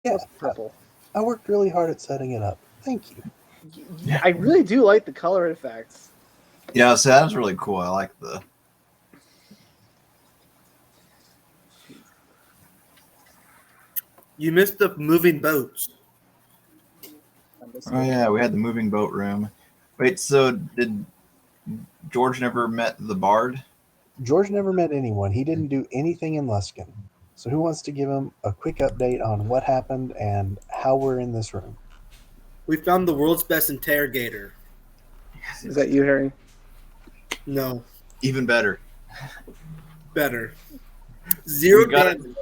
Yeah, purple. I worked really hard at setting it up. Thank you. I really do like the color effects. Yeah, so that was really cool. I like the. You missed the moving boats. Oh yeah, we had the moving boat room. Wait, so did George never met the bard? George never met anyone. He didn't do anything in Luskin. So who wants to give him a quick update on what happened and how we're in this room? We found the world's best interrogator. Is that you, Harry? No. Even better. Better. 0 got damage.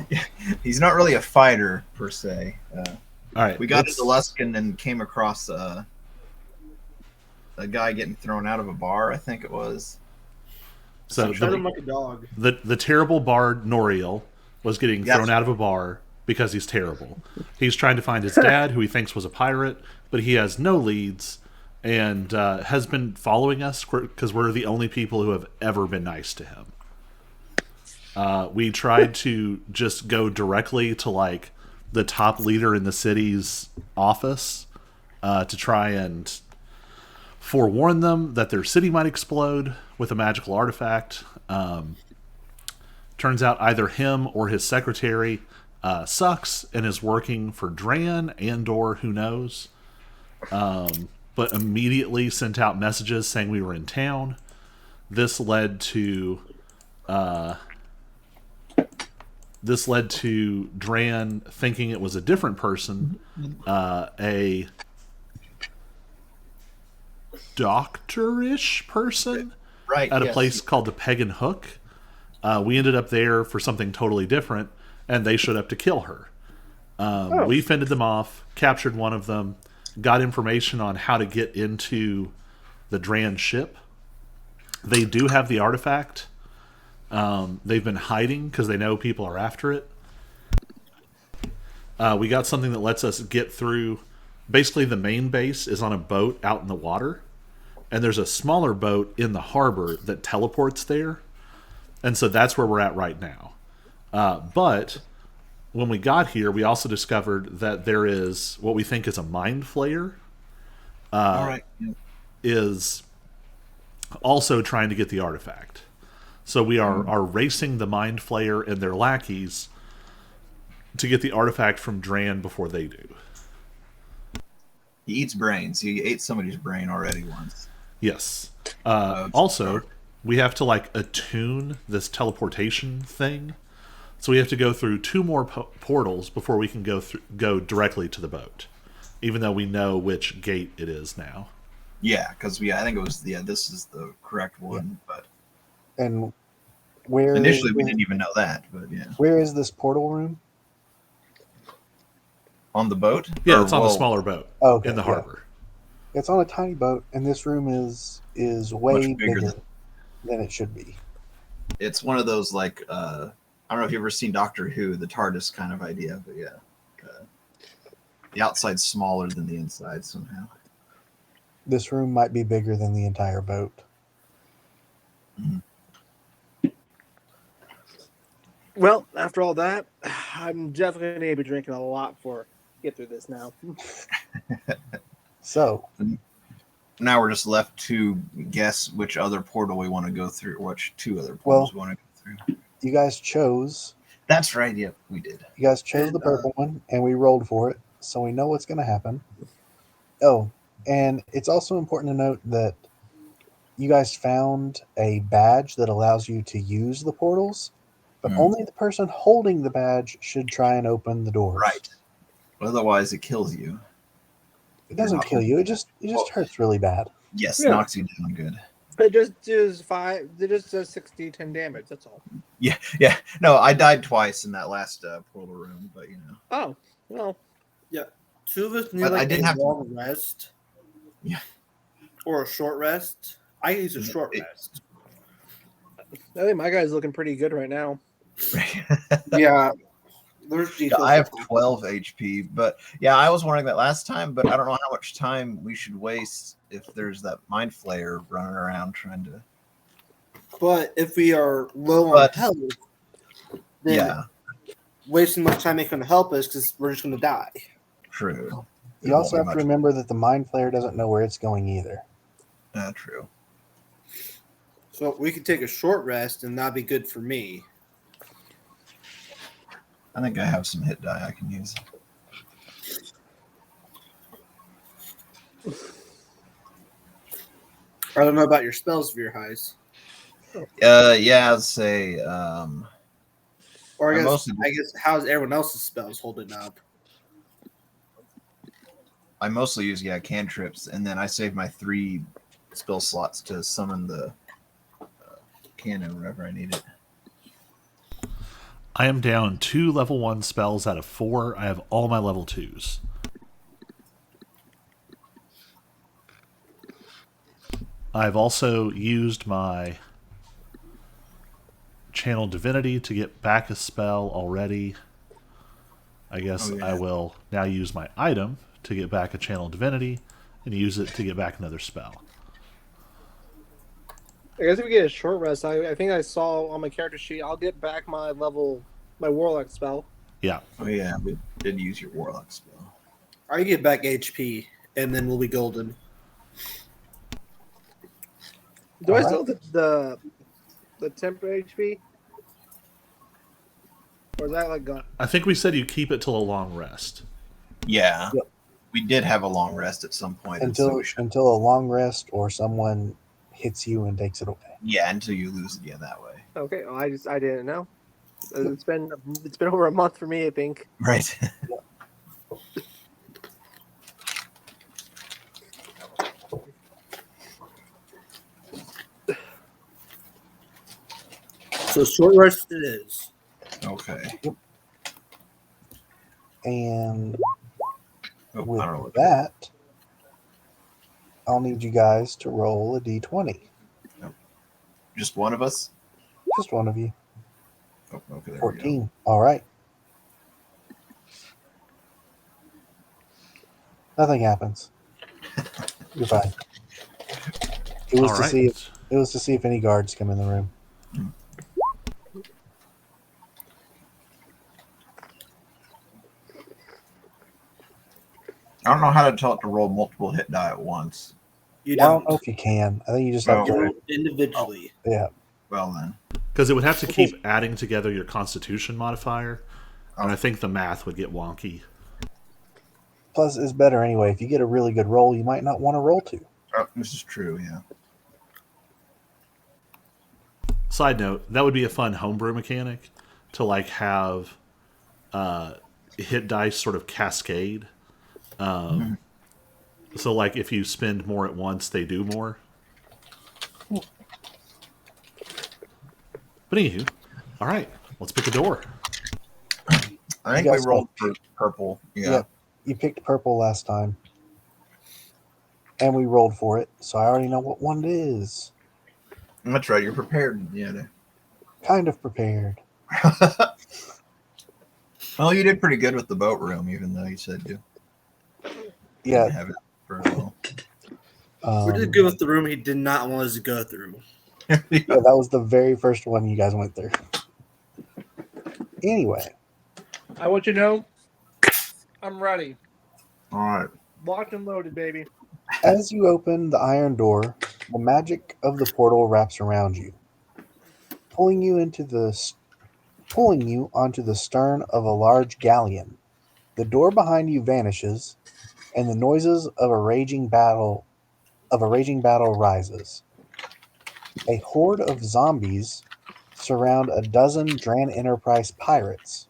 Yeah, he's not really a fighter per se. All right, we got into Luskin and came across a guy getting thrown out of a bar. I think it was. So Shut him like a dog. The terrible bard Noriel was getting thrown out of a bar because he's terrible. He's trying to find his dad, who he thinks was a pirate, but he has no leads and has been following us because we're the only people who have ever been nice to him. We tried to just go directly to like the top leader in the city's office to try and forewarn them that their city might explode with a magical artifact. Turns out either him or his secretary sucks and is working for Dran and or who knows. But immediately sent out messages saying we were in town. This led to Dran thinking it was a different person, a doctor-ish person, right, at a place called the Peg and Hook. We ended up there for something totally different, and they showed up to kill her. We fended them off, captured one of them, got information on how to get into the Dran ship. They do have the artifact. They've been hiding because they know people are after it. We got something that lets us get through. Basically, the main base is on a boat out in the water, and there's a smaller boat in the harbor that teleports there. And so that's where we're at right now. But when we got here, we also discovered that there is what we think is a mind flayer. All right. Is also trying to get the artifact. So we are racing the mind flayer and their lackeys to get the artifact from Dran before they do. He eats brains. He ate somebody's brain already once. Yes. Also, we have to like attune this teleportation thing. So we have to go through 2 more portals before we can go directly to the boat, even though we know which gate it is now. Yeah, because I think it was this is the correct one, but And where initially we didn't even know that, but yeah. Where is this portal room? On the boat? Yeah, it's on the smaller boat in the harbor. It's on a tiny boat, and this room is way Much bigger than it should be. It's one of those like I don't know if you've ever seen Doctor Who, the TARDIS kind of idea, but yeah. The outside's smaller than the inside somehow. This room might be bigger than the entire boat. Mm-hmm. Well, after all that, I'm definitely going to be drinking a lot for get through this now. So now we're just left to guess which other portal we want to go through, or which 2 other portals we want to go through. You guys chose. That's right. Yep, we did. You guys chose the purple one, and we rolled for it, so we know what's going to happen. Oh, and it's also important to note that you guys found a badge that allows you to use the portals, but only the person holding the badge should try and open the doors. Right. Otherwise, it kills you. It doesn't kill you. It just hurts really bad. Yes, knocks you down good. It just does 60, 10 damage. That's all. Yeah. No, I died twice in that last portal room, but you know. Oh, well. Yeah. 2 of us need I didn't have long rest. Yeah. Or a short rest. I use a short rest. I think my guy's looking pretty good right now. Yeah. I have 12 HP, but yeah, I was wondering that last time, but I don't know how much time we should waste if there's that mind flayer running around trying to. But if we are low on health, then wasting much time ain't going to help us because we're just going to die. True. You also have to remember that the mind flayer doesn't know where it's going either. True. So we could take a short rest, and that'd be good for me. I think I have some hit die I can use. I don't know about your spells, Veer Highs. Yeah, I'd say. Or I I mostly guess how's everyone else's spells holding up? I mostly use cantrips, and then I save my 3 spell slots to summon the cannon whenever I need it. I am down 2 level 1 spells out of 4. I have all my level 2s. I've also used my Channel Divinity to get back a spell already. I guess I will now use my item to get back a Channel Divinity and use it to get back another spell. I guess if we get a short rest, I think I saw on my character sheet, I'll get back my Warlock spell. Yeah. Oh yeah, we did use your Warlock spell. I get back HP, and then we'll be golden. Do I still have the temporary HP? Or is that gone? I think we said you keep it till a long rest. Yeah. Yep. We did have a long rest at some point. Until a long rest or someone hits you and takes it away. Yeah, until you lose it. Yeah, that way. Okay, well, I didn't know. It's been over a month for me, I think. Right. So short rest it is. Okay. And Oh, with I don't know what that, I'll need you guys to roll a d20. Just one of us? Just one of you. Oh, okay, there 14. All right. Nothing happens. You're fine. It was All to right. see if any guards come in the room. I don't know how to tell it to roll multiple hit die at once. You I don't don't. know if you can. I think you just have to. Roll individually. Yeah. Well then. Because it would have to keep adding together your Constitution modifier, and I think the math would get wonky. Plus, it's better anyway. If you get a really good roll, you might not want to roll two. Oh, this is true, yeah. Side note, that would be a fun homebrew mechanic to have hit dice sort of cascade. So if you spend more at once, they do more. But anywho, all right, let's pick a door. I think we rolled for purple. Yeah. Yep. You picked purple last time. And we rolled for it, so I already know what one it is. That's right, you're prepared. Yeah. Kind of prepared. Well, you did pretty good with the boat room, even though you said you Yeah. didn't have it for a while. We did good with the room he did not want us to go through. Yeah, that was the very first one you guys went through. Anyway. I want you to know, I'm ready. All right. Locked and loaded, baby. As you open the iron door, the magic of the portal wraps around you, pulling you onto the stern of a large galleon. The door behind you vanishes, and the noises of a raging battle rises. A horde of zombies surround a dozen Dran Enterprise pirates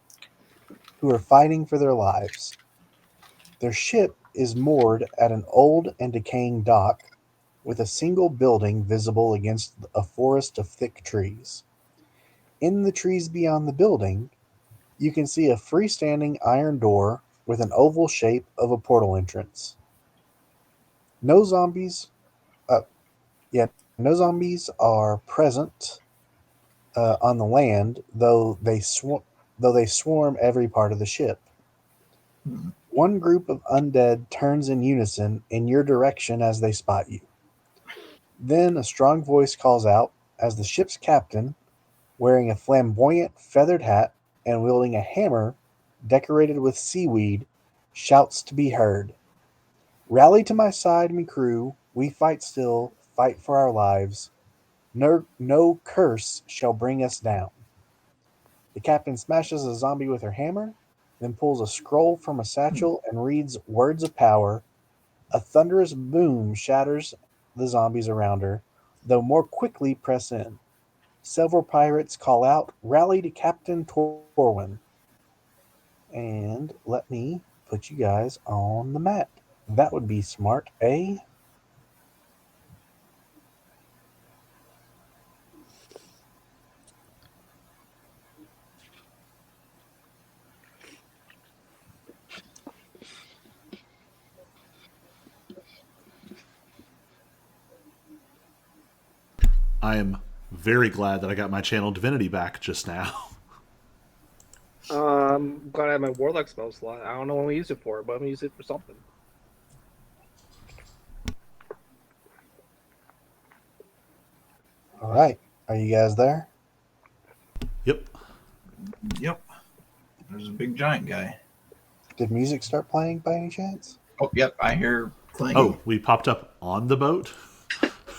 who are fighting for their lives. Their ship is moored at an old and decaying dock with a single building visible against a forest of thick trees. In the trees beyond the building, you can see a freestanding iron door with an oval shape of a portal entrance. No zombies are present on the land, though they swarm every part of the ship. One group of undead turns in unison in your direction as they spot you. Then a strong voice calls out as the ship's captain, wearing a flamboyant feathered hat and wielding a hammer decorated with seaweed, shouts to be heard. Rally to my side, me crew. We fight still, fight for our lives. No curse shall bring us down. The captain smashes a zombie with her hammer, then pulls a scroll from a satchel and reads words of power. A thunderous boom shatters the zombies around her, though more quickly press in. Several pirates call out, "Rally to Captain Torwin." And let me put you guys on the map. That would be smart, eh? I am very glad that I got my channel divinity back just now. I'm glad I have my warlock spell slot. I don't know when we use it for, but I'm gonna use it for something. All right. Are you guys there? Yep. Yep. There's a big giant guy. Did music start playing by any chance? Oh, yep. I hear playing. Oh, we popped up on the boat?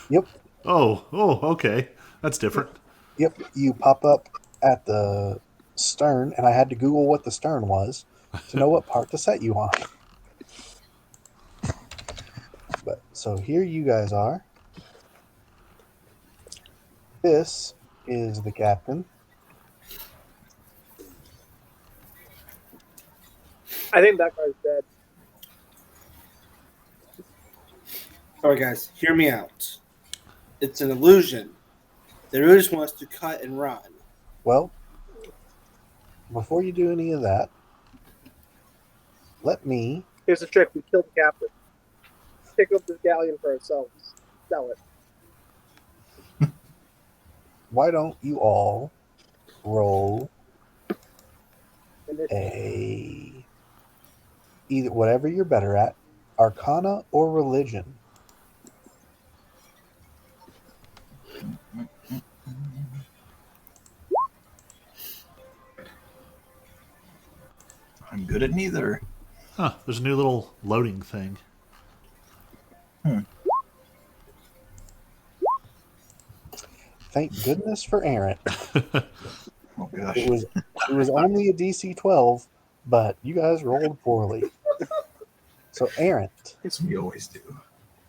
Yep. Oh, okay. That's different. Yep. You pop up at the stern, and I had to Google what the stern was to know what part to set you on. But so here you guys are. This is the captain. I think that guy's dead. All right, guys, hear me out. It's an illusion. They really just want us to cut and run. Well, before you do any of that, let me. Here's the trick: we kill the captain, pick up the galleon for ourselves, sell it. Why don't you all roll Initiative. either whatever you're better at, Arcana or Religion? I'm good at neither. Huh, there's a new little loading thing. Thank goodness for Aaron. Oh gosh. It was only a DC 12, but you guys rolled poorly. So Aaron, As we always do.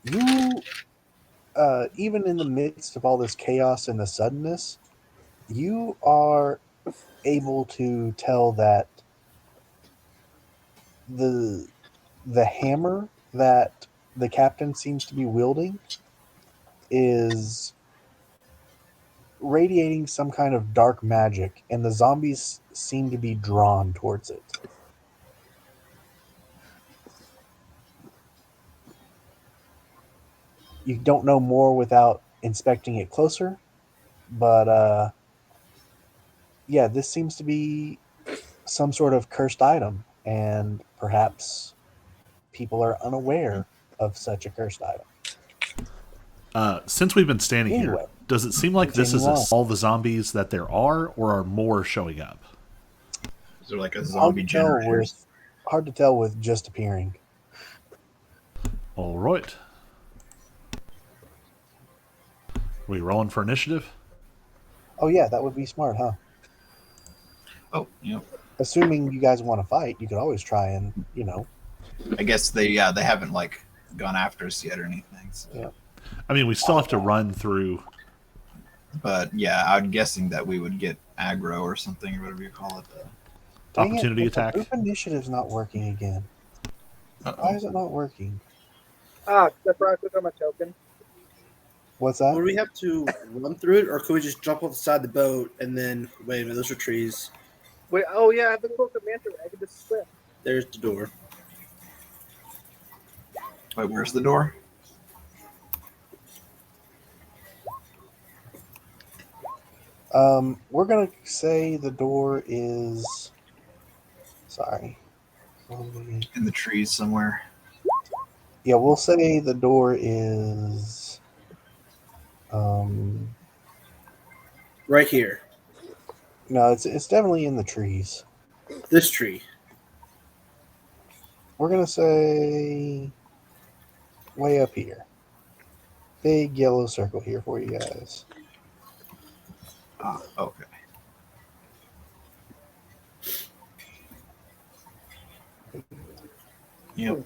you even in the midst of all this chaos and the suddenness, you are able to tell that the hammer that the captain seems to be wielding is radiating some kind of dark magic, and the zombies seem to be drawn towards it. You don't know more without inspecting it closer, but yeah, this seems to be some sort of cursed item, and perhaps people are unaware of such a cursed item. Since we've been standing Anyway, here, does it seem like this is continue on. all the zombies that there are, or are more showing up? Is there like a Hard zombie to tell generator? hard to tell with just appearing. All right. We rolling for initiative? Oh yeah, that would be smart, huh? Oh, yep. Assuming you guys want to fight, you could always try and, I guess they haven't like gone after us yet or anything. So. Yeah. I mean, we still have to run through. But yeah, I'm guessing that we would get aggro or something, or whatever you call it. Dang Opportunity it, the attack. group initiative's not working again. Why Uh-oh. is it not working? That's right. I clicked on my token. What's that? Would we have to run through it, or could we just jump off the side of the boat and then wait a minute? Those are trees. Wait, oh yeah, I have the cloak of manta ray. I can just swim. There's the door. Wait, where's the door? We're gonna say the door is. Sorry. In the trees somewhere. Yeah, we'll say the door is. Right here. No, it's definitely in the trees. This tree. We're gonna say way up here. Big yellow circle here for you guys. Okay. Yep.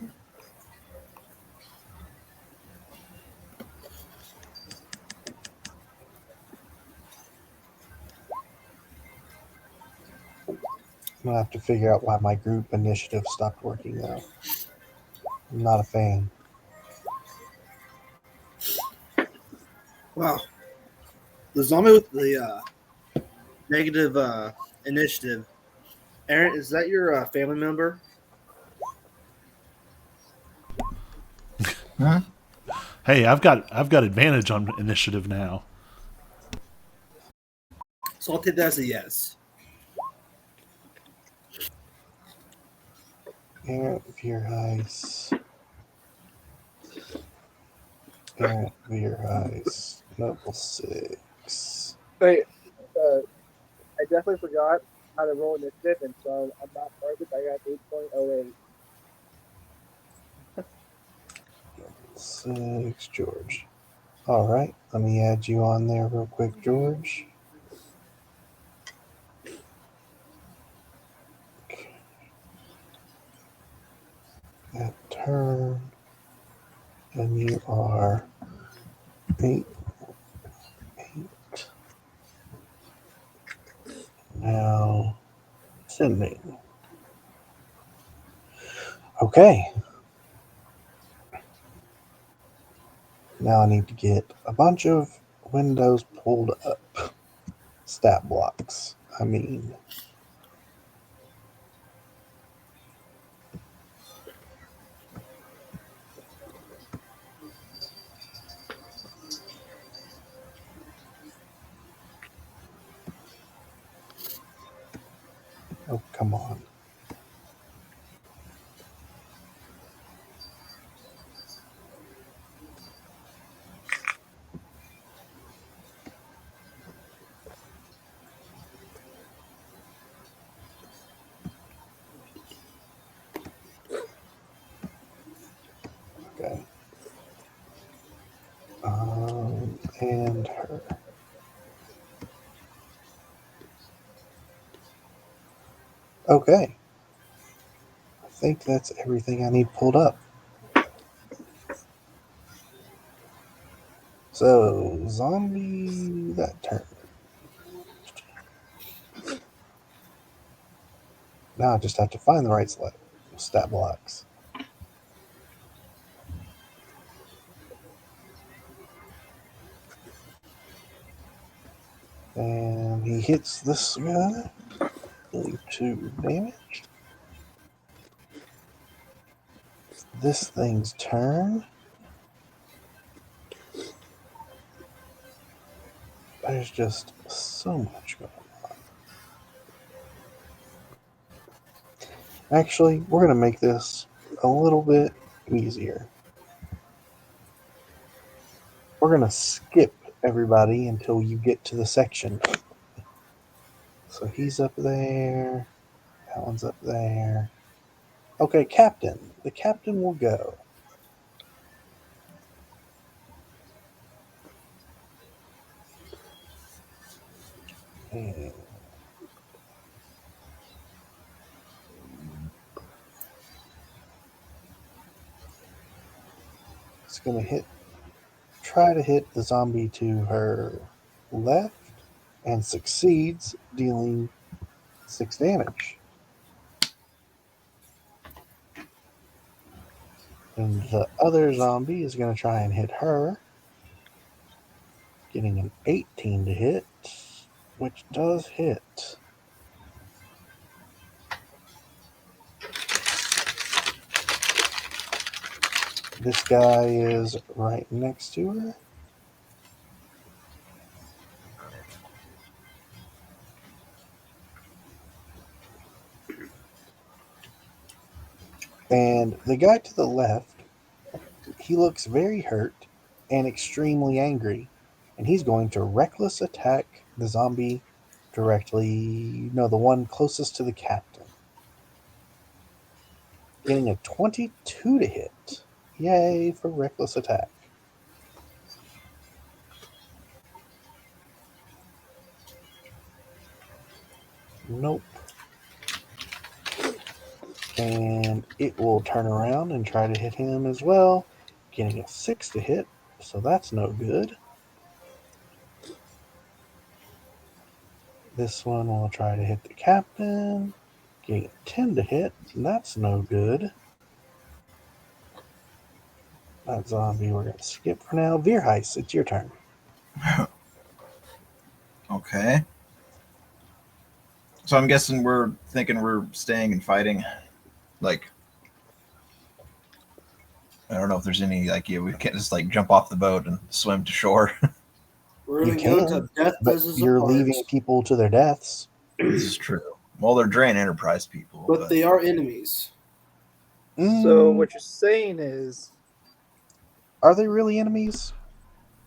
I'm gonna have to figure out why my group initiative stopped working though. I'm not a fan. Wow. The zombie with the negative initiative. Aaron, is that your family member? Huh? Hey, I've got advantage on initiative now. So I'll take that as a yes. Errant Veer Ice. Errant Veer Ice. Level 6. Wait, I definitely forgot how to roll initiative, and so I'm not perfect. I got 8.08. 6, George. Alright, let me add you on there real quick, George. That turn. And you are 8. Now, sending. Okay. Now I need to get a bunch of windows pulled up. Stat blocks, I mean. Oh, come on. Okay. And her. Okay. I think that's everything I need pulled up. So, zombie, that turn. Now I just have to find the right stat blocks. And he hits this guy. Only 2 damage. This thing's turn. There's just so much going on. Actually, we're going to make this a little bit easier. We're going to skip everybody until you get to the section. So he's up there. That one's up there. Okay, captain. The captain will go. And it's going to try to hit the zombie to her left and succeeds, dealing 6 damage. And the other zombie is going to try and hit her, getting an 18 to hit, which does hit. This guy is right next to her. And the guy to the left, he looks very hurt and extremely angry. And he's going to reckless attack the zombie directly. No, the one closest to the captain. Getting a 22 to hit. Yay for reckless attack. Nope. And it will turn around and try to hit him as well. Getting a 6 to hit, so that's no good. This one will try to hit the captain. Getting a 10 to hit, and that's no good. That zombie we're going to skip for now. Veerheis, it's your turn. Okay. So I'm guessing we're thinking we're staying and fighting. Like, I don't know if there's any idea. We can't just like jump off the boat and swim to shore. We're You going to go can, to death but does us you're apart. leaving people to their deaths. This is true. Well, they're Drain Enterprise people. But they are enemies. So what you're saying is, Are they really enemies?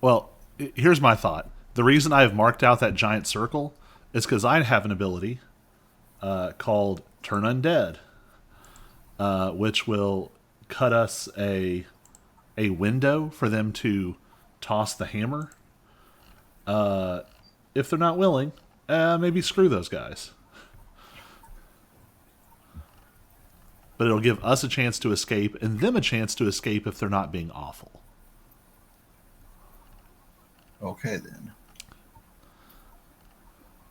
Well, here's my thought. The reason I have marked out that giant circle is because I have an ability called Turn Undead, which will cut us a window for them to toss the hammer. If they're not willing, maybe screw those guys. But it'll give us a chance to escape and them a chance to escape if they're not being awful. Okay, then.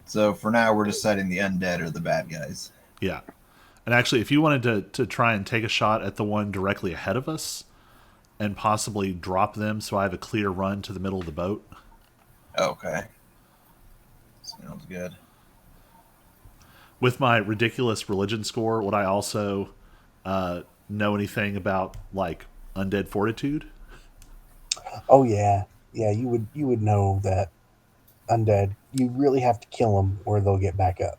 So for now, we're deciding the undead are the bad guys. Yeah. And actually, if you wanted to try and take a shot at the one directly ahead of us and possibly drop them so I have a clear run to the middle of the boat. Okay. Sounds good. With my ridiculous religion score, would I also know anything about, like, undead fortitude? Oh yeah, you would know that undead. You really have to kill them or they'll get back up.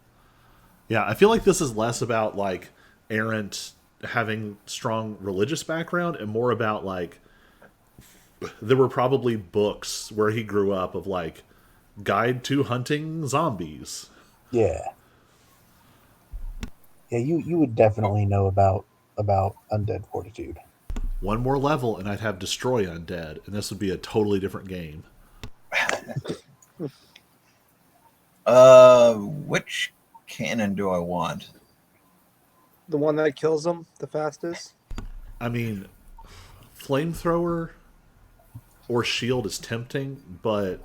Yeah, I feel like this is less about, like, Errant having strong religious background and more about, like, there were probably books where he grew up of, like, Guide to Hunting Zombies. Yeah. Yeah, you would definitely know about undead fortitude. One more level and I'd have Destroy Undead, and this would be a totally different game. Which cannon do I want? the one that kills them the fastest. I mean, flamethrower or shield is tempting, but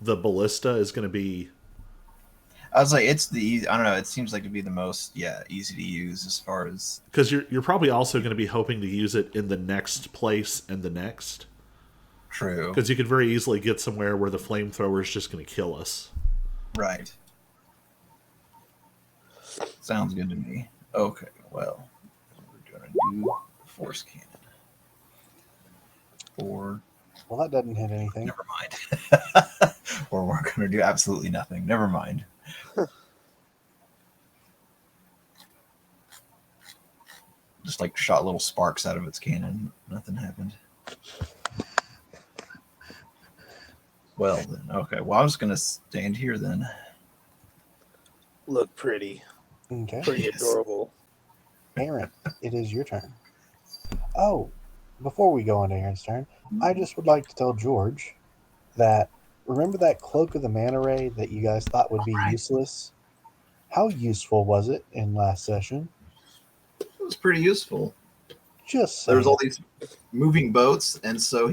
the ballista is going to be... I was like, it's the I don't know. It seems like to be the most easy to use as far as Because you're probably also going to be hoping to use it in the next place and the next. true. Because you could very easily get somewhere where the flamethrower is just going to kill us. Right. Sounds good to me. Okay, well, we're gonna do force cannon. Or Well, that doesn't hit anything. never mind. Or we're gonna do absolutely nothing. Never mind. Just like shot little sparks out of its cannon. Nothing happened. Well then, okay. Well, I was gonna stand here then. Look pretty. Okay. Pretty Yes. adorable. Aaron, it is your turn. Oh, before we go on to Aaron's turn, I just would like to tell George that remember that Cloak of the Manta Ray that you guys thought would be useless? How useful was it in last session? It was pretty useful. Just There was saying. all these moving boats, and so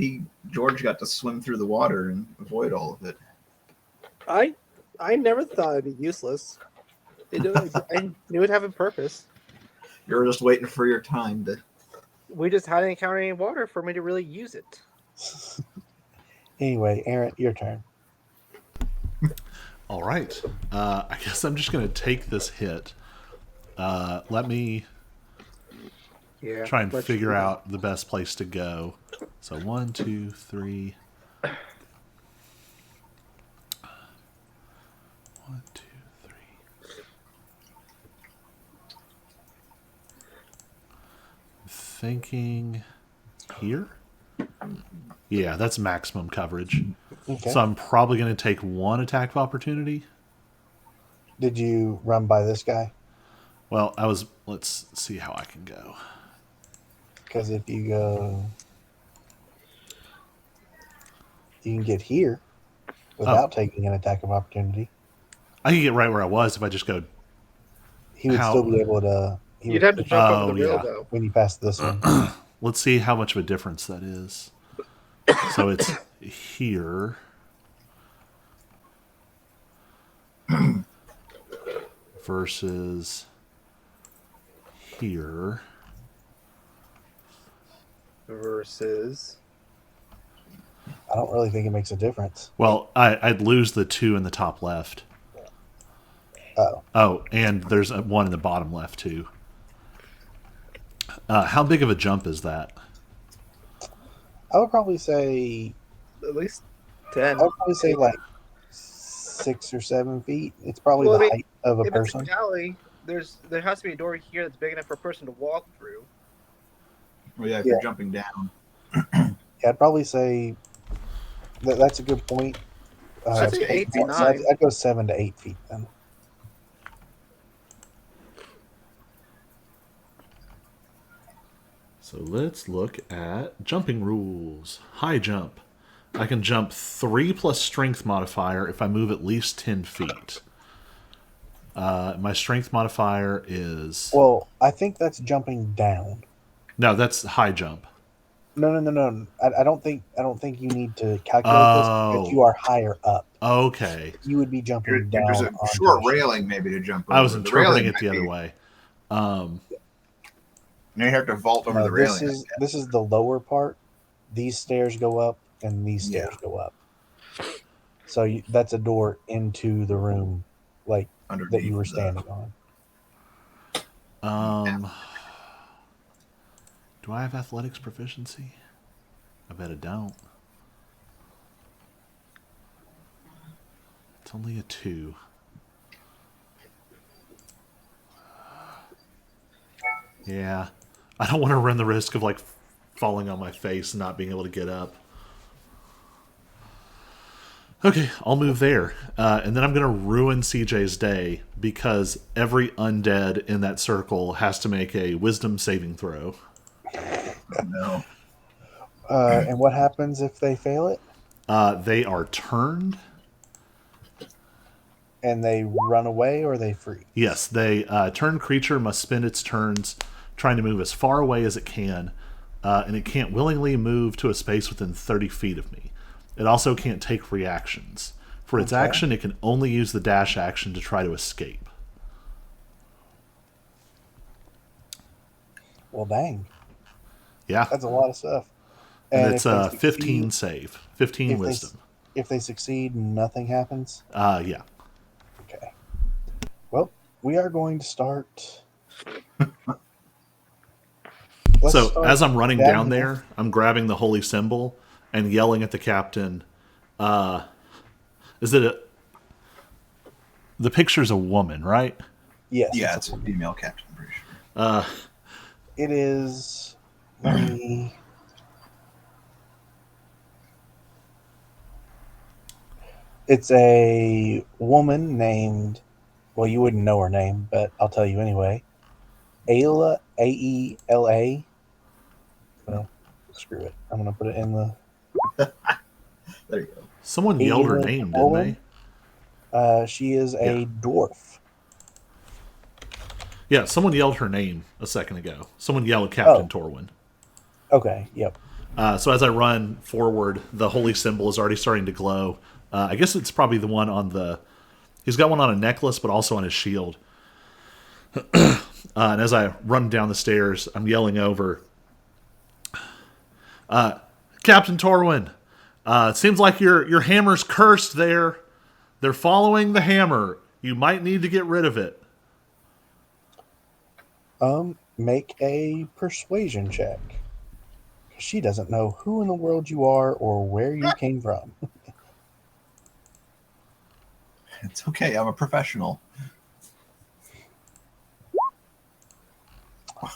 George got to swim through the water and avoid all of it. I never thought it'd be useless. I knew it'd have a purpose. You were just waiting for your time to. We just hadn't encountered any water for me to really use it. Anyway, Aaron, your turn. All right. I guess I'm just going to take this hit. Let me Yeah. try and figure out the best place to go. So 1, 2, 3. 1, 2, 3. Thinking here? Yeah, that's maximum coverage. Okay. So I'm probably going to take one attack of opportunity. Did you run by this guy? Well, let's see how I can go. Because if you go, you can get here without taking an attack of opportunity. I can get right where I was if I just go. He would still be able to. You'd have to jump over the rail, yeah. though. When you pass this one. Let's see how much of a difference that is. So it's here. Versus here. Versus. I don't really think it makes a difference. Well, I'd lose the 2 in the top left. Oh. Oh, and there's one in the bottom left, too. How big of a jump is that? I would probably say. At least 10. I would probably say like 6 or 7 feet. It's probably Well, I the mean, height of a If person. it's an alley, there has to be a door here that's big enough for a person to walk through. Well, yeah, if you're jumping down. Yeah, I'd probably say that's a good point. I'd say 8 to 9. So I'd go 7 to 8 feet then. So let's look at jumping rules. High jump. I can jump 3 plus strength modifier if I move at least 10 feet. My strength modifier is... Well, I think that's jumping down. No, that's high jump. No. I don't think you need to calculate this because you are higher up. Okay. You would be jumping down. There's a onto short the ship. railing maybe to jump over. I was The interpreting railing it the might other be- way. Now you have to vault over No, the railing. this is the lower part. These stairs go up, and these stairs go up. So that's a door into the room, like Underneath that you were the- standing on. Do I have athletics proficiency? I bet I don't. It's only a 2. Yeah. I don't want to run the risk of, like, falling on my face and not being able to get up. Okay, I'll move there. And then I'm going to ruin CJ's day because every undead in that circle has to make a wisdom saving throw. No. And what happens if they fail it? They are turned. And they run away or they freeze? Yes, they turned creature must spend its turns trying to move as far away as it can, and it can't willingly move to a space within 30 feet of me. It also can't take reactions. For its action, it can only use the dash action to try to escape. Well, dang. Yeah. That's a lot of stuff. And it's if they 15 save. 15 if they- wisdom. If they succeed, nothing happens? Yeah. Okay. Well, we are going to start... So start as I'm running down here. there, I'm grabbing the holy symbol and yelling at the captain. Is it the picture's a woman, right? Yes. Yeah, it's a female captain, I'm pretty sure. It is... Let me... It's a woman named... Well, you wouldn't know her name, but I'll tell you anyway. Ayla, A-E-L-A. Well, screw it. I'm going to put it in the... There you go. Someone yelled her Ayla name, didn't Owen. they? She is a dwarf. Yeah, someone yelled her name a second ago. Someone yelled Captain Torwin. Okay, yep. So as I run forward, the holy symbol is already starting to glow. I guess it's probably the one on the... He's got one on a necklace, but also on his shield. And as I run down the stairs, I'm yelling over, Captain Torwin, it seems like your hammer's cursed there. They're following the hammer. You might need to get rid of it. Make a persuasion check. She doesn't know who in the world you are or where you came from. It's okay. I'm a professional.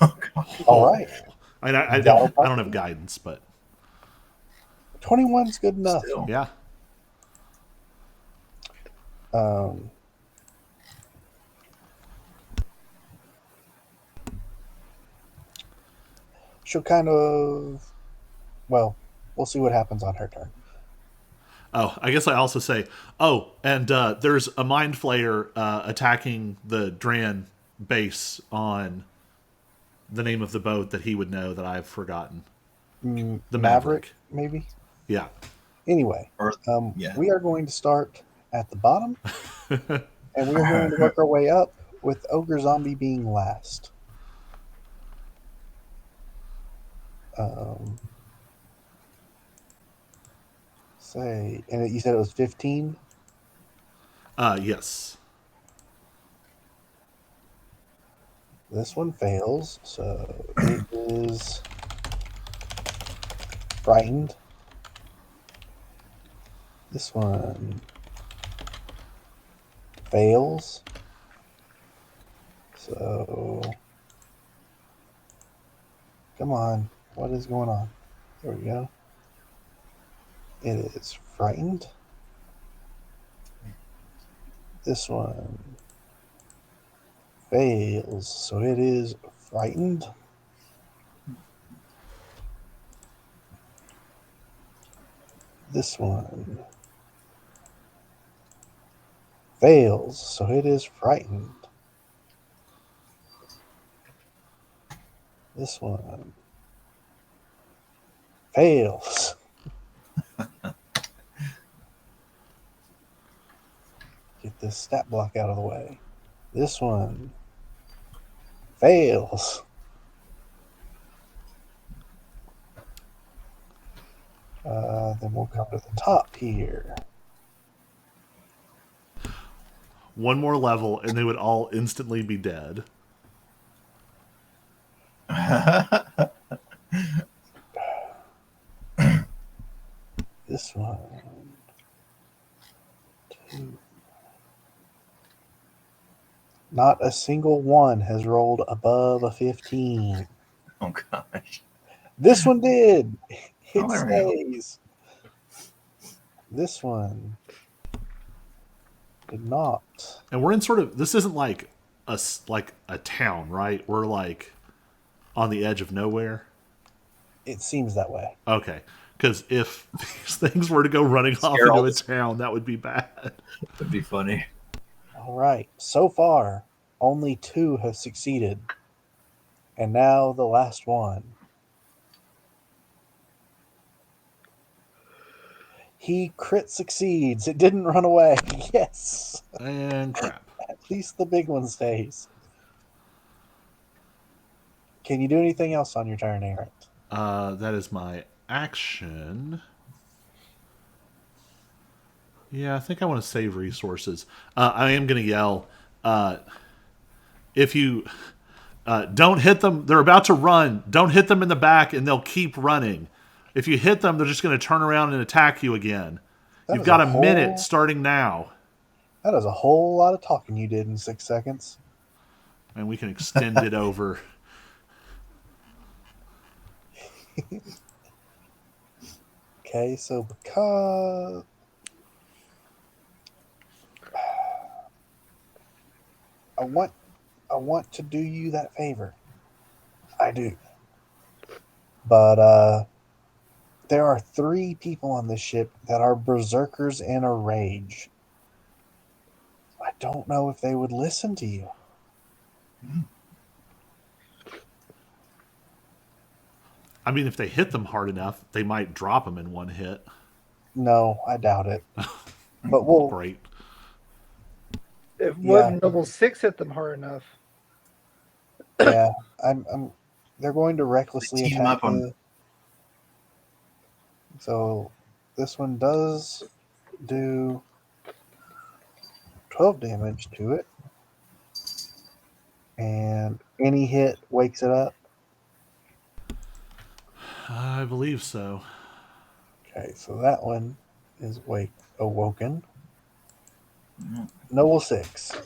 Oh, God. All right. I don't have guidance, but 21's good enough. Still. yeah. she'll kind of, well, we'll see what happens on her turn. Oh, I guess I also say, and there's a mind flayer attacking the Dran base on the name of the boat that he would know that I've forgotten. The Maverick. Maybe. Yeah. Anyway, Or yeah. we are going to start at the bottom, and we are going to work our way up with Ogre Zombie being last. And you said it was 15? Yes. This one fails, so it is frightened. This one fails. So, come on. What is going on? There we go. It is frightened. This one fails, so it is frightened. This one fails, so it is frightened. This one fails. Get this stat block out of the way. This one fails. Then we'll come to the top here. One more level, and they would all instantly be dead. This one. 2. Not a single one has rolled above a 15. Oh gosh. This one did. It there we go. stays. This one did not. And we're in sort of, this isn't like a town, right? We're like on the edge of nowhere. It seems that way. Okay. Because if these things were to go running off Scare all into a the- town, that would be bad. That'd be funny. All right. So far, only 2 have succeeded. And now the last one. He crit succeeds. It didn't run away. Yes. And crap. At least the big one stays. Can you do anything else on your turn, Aaron? That is my action. Yeah, I think I want to save resources. I am going to yell, if you don't hit them, they're about to run. Don't hit them in the back, and they'll keep running. If you hit them, they're just going to turn around and attack you again. You've got a minute starting now. That is a whole lot of talking you did in 6 seconds. And we can extend it over. Okay, so because I want to do you that favor. I do. But there are 3 people on this ship that are berserkers in a rage. I don't know if they would listen to you. I mean, if they hit them hard enough, they might drop them in one hit. No, I doubt it. But we'll Great. If level 6 hit them hard enough. Yeah, they're going to recklessly Team attack up on- the. So this one does do 12 damage to it. And any hit wakes it up. I believe so. Okay, so that one is awoken. Noble 6.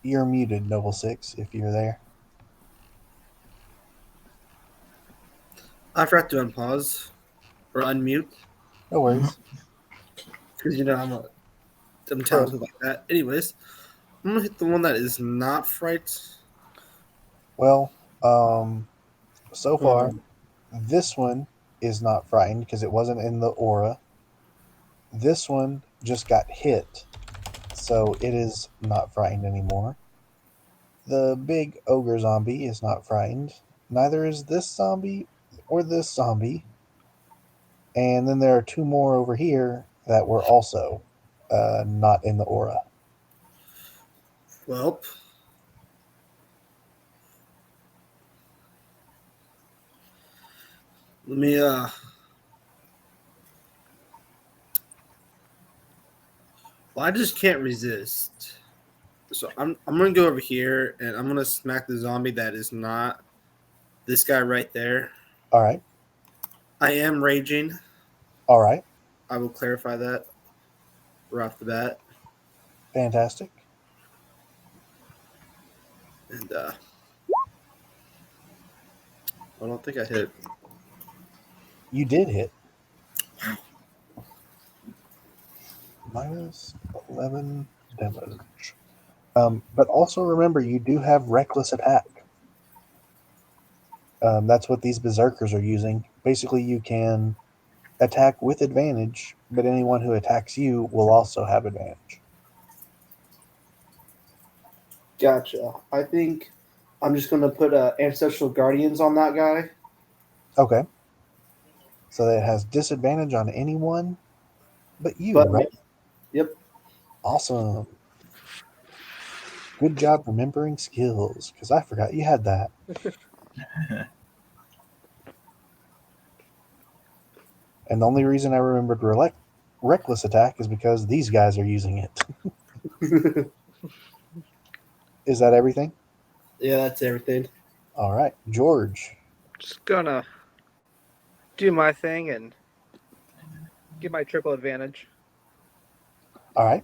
You're muted, Noble 6, if you're there. I forgot to unpause or unmute. No worries. Because I'm talented like that. Anyways, I'm gonna hit the one that is not fright. Well, so far, this one is not frightened because it wasn't in the aura. This one just got hit, so it is not frightened anymore. The big ogre zombie is not frightened. Neither is this zombie or this zombie. And then there are two more over here that were also not in the aura. Well, let me well, I just can't resist. So I'm gonna go over here and I'm gonna smack the zombie that is not this guy right there. All right. I am raging. All right. I will clarify that right off the bat. Fantastic. And I don't think I hit. You did hit. Minus 11 damage. But also remember, you do have reckless attack. That's what these berserkers are using. Basically, you can attack with advantage, but anyone who attacks you will also have advantage. Gotcha. I think I'm just gonna put ancestral guardians on that guy. Okay. So that it has disadvantage on anyone but you, But right? yep. Awesome. Good job remembering skills, because I forgot you had that. And the only reason I remembered reckless attack is because these guys are using it. Is that everything? Yeah, that's everything. All right. George. Just gonna do my thing and get my triple advantage. All right.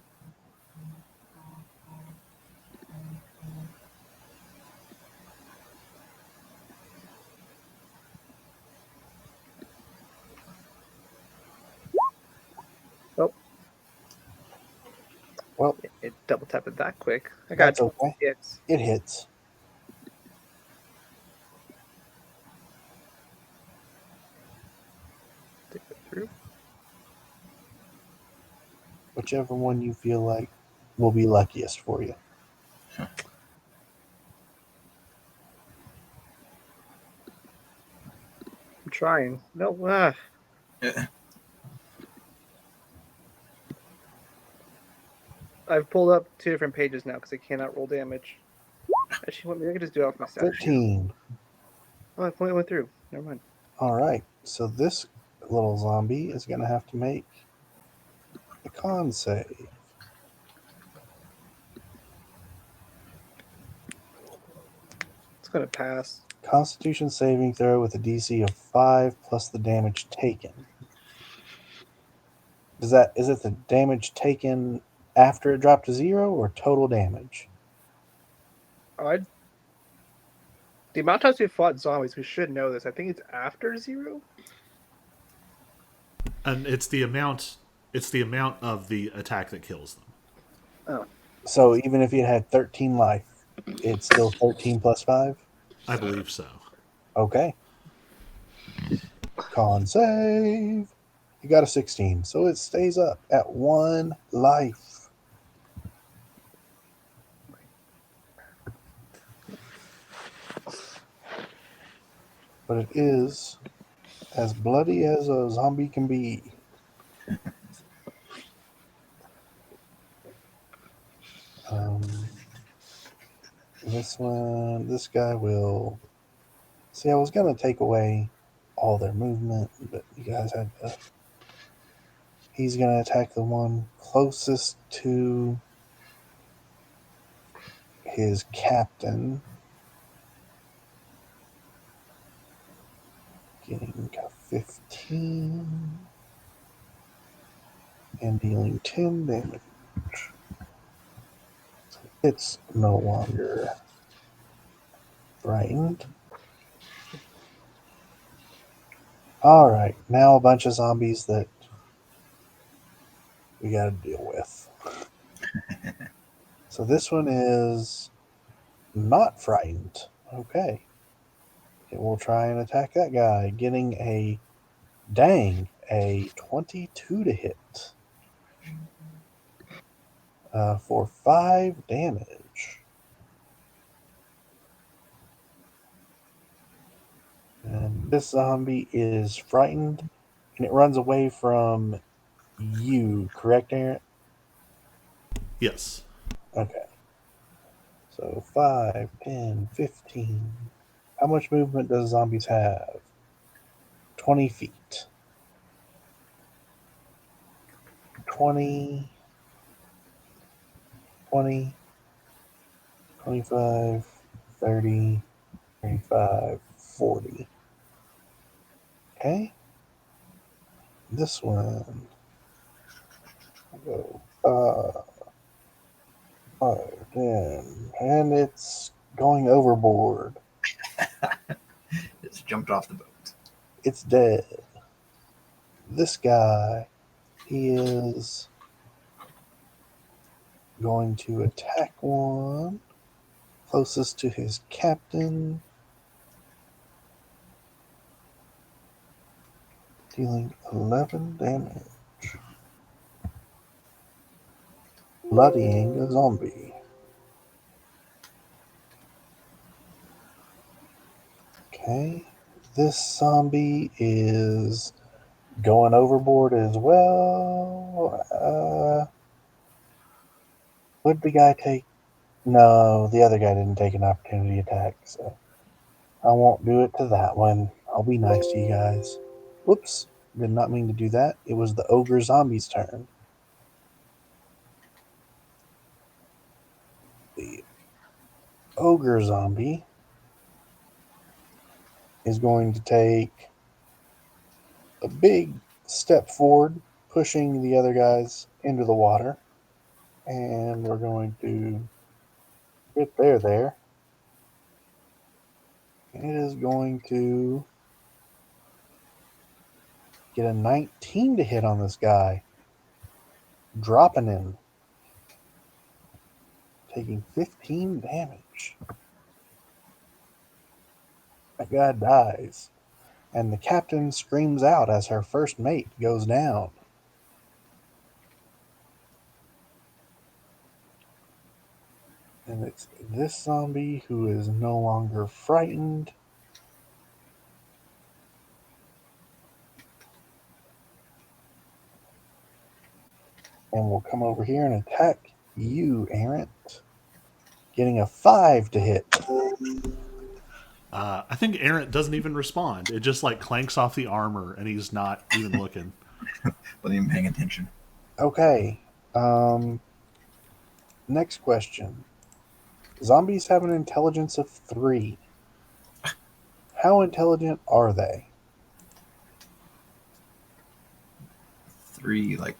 Oh. Well, it double tapped it that quick. I got that's okay. It hits. Take it through. Whichever one you feel like will be luckiest for you. I'm trying. No. I've pulled up 2 different pages now because I cannot roll damage. Actually, maybe I could just do it off my stack. 13. Oh, it went through. Never mind. All right. So this little zombie is going to have to make a con save. It's gonna pass. Constitution saving throw with a DC of 5 plus the damage taken. Is it the damage taken after it dropped to 0 or total damage? The amount of times we fought zombies, we should know this. I think it's after 0. And it's the amount of the attack that kills them. Oh. So even if you had 13 life, it's still 13 plus 5? I believe so. Okay. Con save. You got a 16, so it stays up at 1 life. But it is as bloody as a zombie can be. This guy will... See, I was going to take away all their movement, but you guys had to... He's going to attack the one closest to his captain. Getting a 15 and dealing 10 damage. So it's no longer frightened. Alright, now a bunch of zombies that we got to deal with. So this one is not frightened. Okay. It will try and attack that guy, getting a 22 to hit for 5 damage. And this zombie is frightened, and it runs away from you, correct, Aaron? Yes. Okay. So 5, 10, 15. How much movement does zombies have? 20 feet. 20, 20, 25, 30, 35, 40. Okay. This one will go 5, 10, and it's going overboard. It's jumped off the boat. It's dead. This guy, he is going to attack one closest to his captain, dealing 11 damage, bloodying a zombie. Okay, this zombie is going overboard as well. Would the guy take? No, the other guy didn't take an opportunity attack, so I won't do it to that one. I'll be nice to you guys. Whoops, did not mean to do that. It was the Ogre Zombies' turn. The Ogre Zombie is going to take a big step forward, pushing the other guys into the water. And we're going to get there. It is going to get a 19 to hit on this guy, dropping him, taking 15 damage. That guy dies, and the captain screams out as her first mate goes down. And it's this zombie who is no longer frightened. And will come over here and attack you, Errant. Getting a 5 to hit. I think Errant doesn't even respond. It just like clanks off the armor, and he's not even looking. Wasn't even paying attention. Okay. Next question. Zombies have an intelligence of 3. How intelligent are they? 3, like.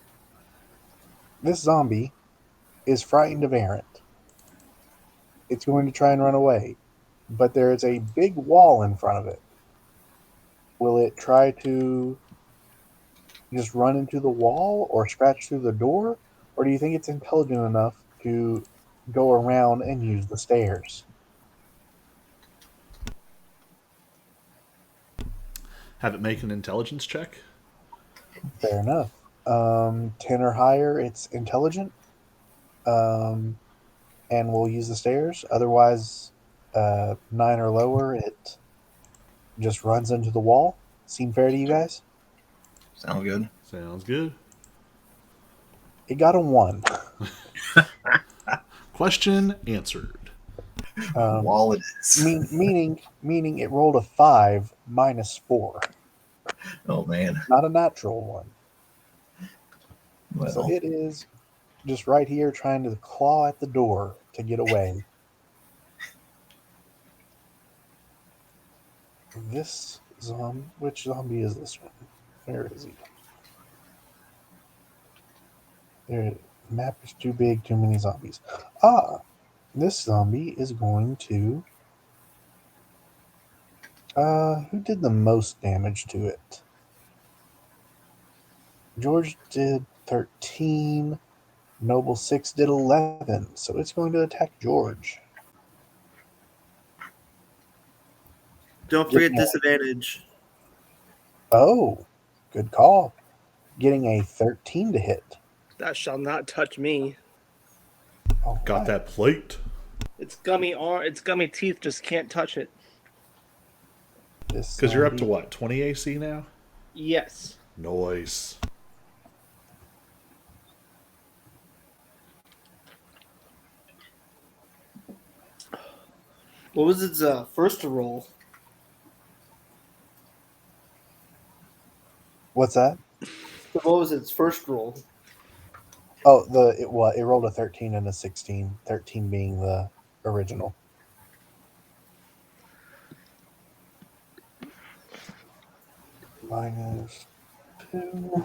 This zombie is frightened of Errant. It's going to try and run away, but there is a big wall in front of it. Will it try to just run into the wall or scratch through the door? Or do you think it's intelligent enough to go around and use the stairs? Have it make an intelligence check. Fair enough. 10 or higher, it's intelligent. And we'll use the stairs. Otherwise, 9 or lower, it just runs into the wall. Seem fair to you guys? Sound good. Sounds good. It got a 1. Question answered. Wall it is. Meaning it rolled a 5 minus 4. Oh man. Not a natural one. Well, So it is just right here trying to claw at the door to get away. This zombie, which zombie is this one? Where is he? The map is too big, too many zombies. This zombie is going to. Who did the most damage to it? George did 13. Noble 6 did 11. So it's going to attack George. Don't forget disadvantage. Oh, good call. Getting a 13 to hit. That shall not touch me. All Got right. that plate. Its gummy teeth just can't touch it. Because you're up to what, 20 AC now? Yes. Nice. What was its first roll? What's that? What was its first roll? Oh, it rolled a 13 and a 16. 13 being the original. -2.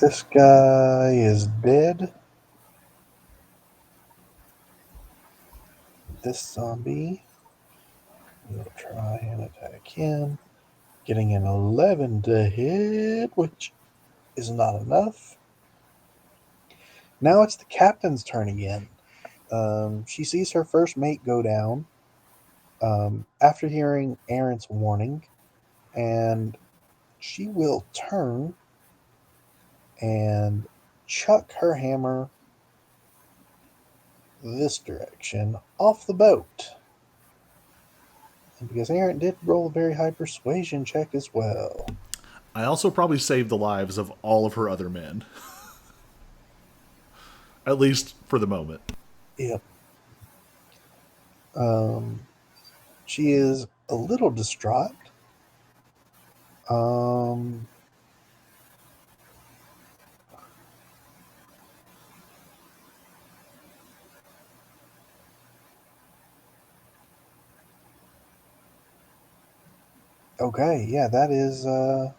This guy is dead. This zombie will try and attack him. Getting an 11 to hit, which is not enough. Now it's the captain's turn again. She sees her first mate go down after hearing Aaron's warning, and she will turn and chuck her hammer this direction off the boat. And because Aaron did roll a very high persuasion check as well. I also probably saved the lives of all of her other men. At least for the moment. Yep. She is a little distraught. Okay, yeah, that'll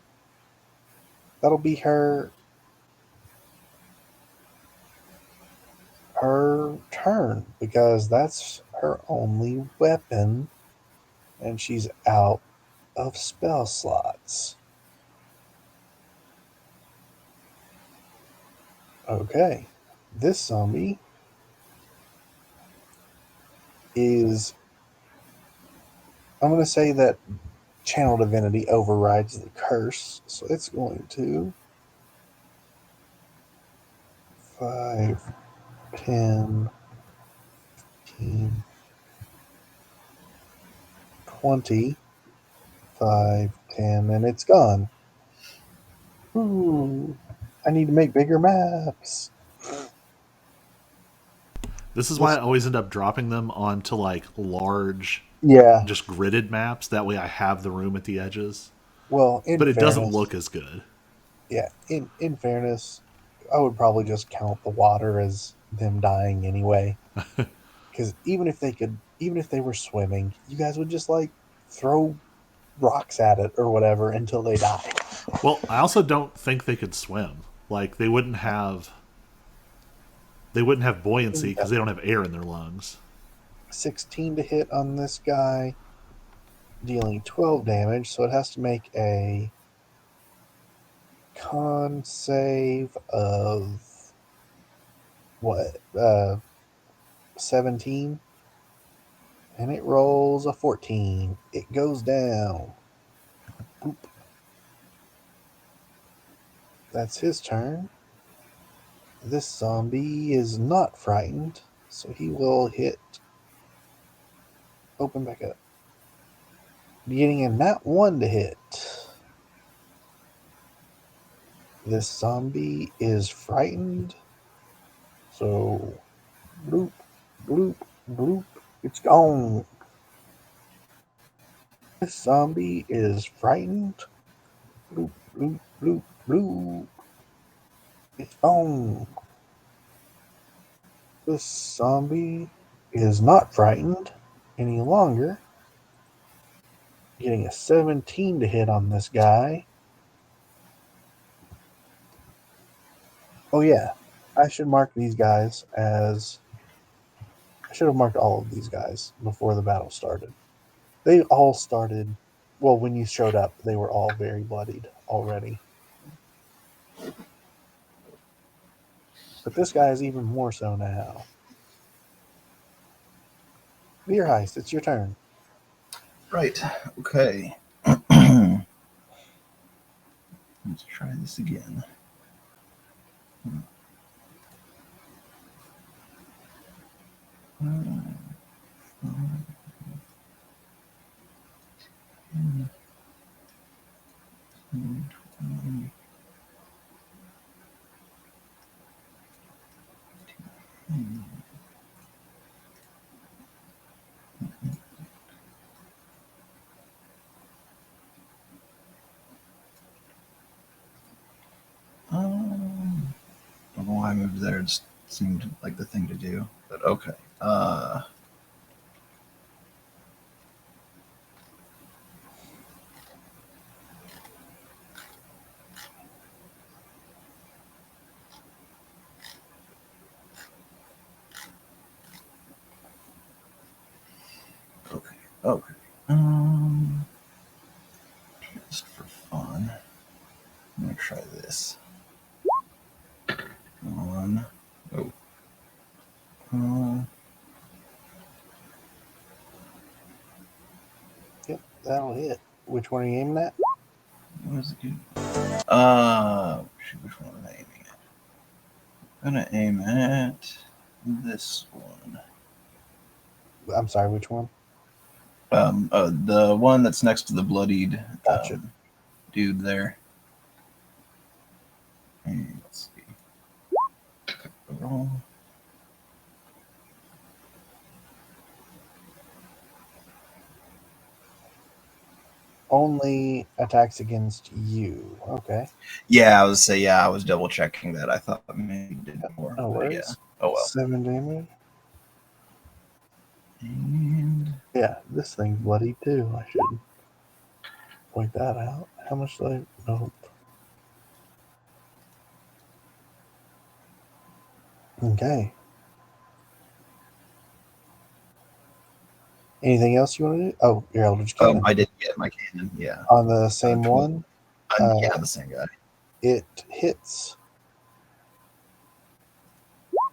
be her turn because that's her only weapon and she's out of spell slots. Okay, this zombie is, I'm going to say that Channel Divinity overrides the curse, so it's going to 5, 10, 15, 20, 5, 10, and it's gone. Ooh, I need to make bigger maps. This is why I always end up dropping them onto like large, Yeah. just gridded maps. That way I have the room at the edges. Well, but it doesn't look as good. Yeah, in fairness, I would probably just count the water as them dying anyway. Because even if they were swimming, you guys would just like throw rocks at it or whatever until they die. Well, I also don't think they could swim. Like they wouldn't have buoyancy because they don't have air in their lungs. 16 to hit on this guy, dealing 12 damage, so it has to make a con save of what? 17, and it rolls a 14. It goes down. Boop. That's his turn. This zombie is not frightened, so he will hit. Open back up. Getting a nat 1 to hit. This zombie is frightened, so bloop, bloop, bloop. It's gone. This zombie is frightened. Bloop, bloop, bloop, bloop. It's gone. This zombie is not frightened any longer. Getting a 17 to hit on this guy. Oh yeah, I should mark these guys as... I should have marked all of these guys before the battle started. They all started... Well, when you showed up, they were all very bloodied already. But this guy is even more so now. Beer Heist, it's your turn. Right. Okay. Let's try this again. I don't know why I moved there. It just seemed like the thing to do. But okay. Okay. Okay. Just for fun, I'm gonna try this. One. Oh. Yep, that'll hit. Which one are you aiming at? What is it? Shoot, which one am I aiming at? I'm gonna aim at this one. I'm sorry, which one? The one that's next to the bloodied Gotcha. dude there. And let's see. Roll. Only attacks against you. Okay. Yeah, I was I was double checking that. I thought maybe it did more. No but worries. yeah. Oh well. 7 damage. And Yeah, this thing's bloody too. I should point that out. How much do I... Nope. Okay. Anything else you want to do? Oh, your Eldritch Cannon. I did get my cannon. Yeah. On the same 12. one, Yeah, the same guy. it hits. Oh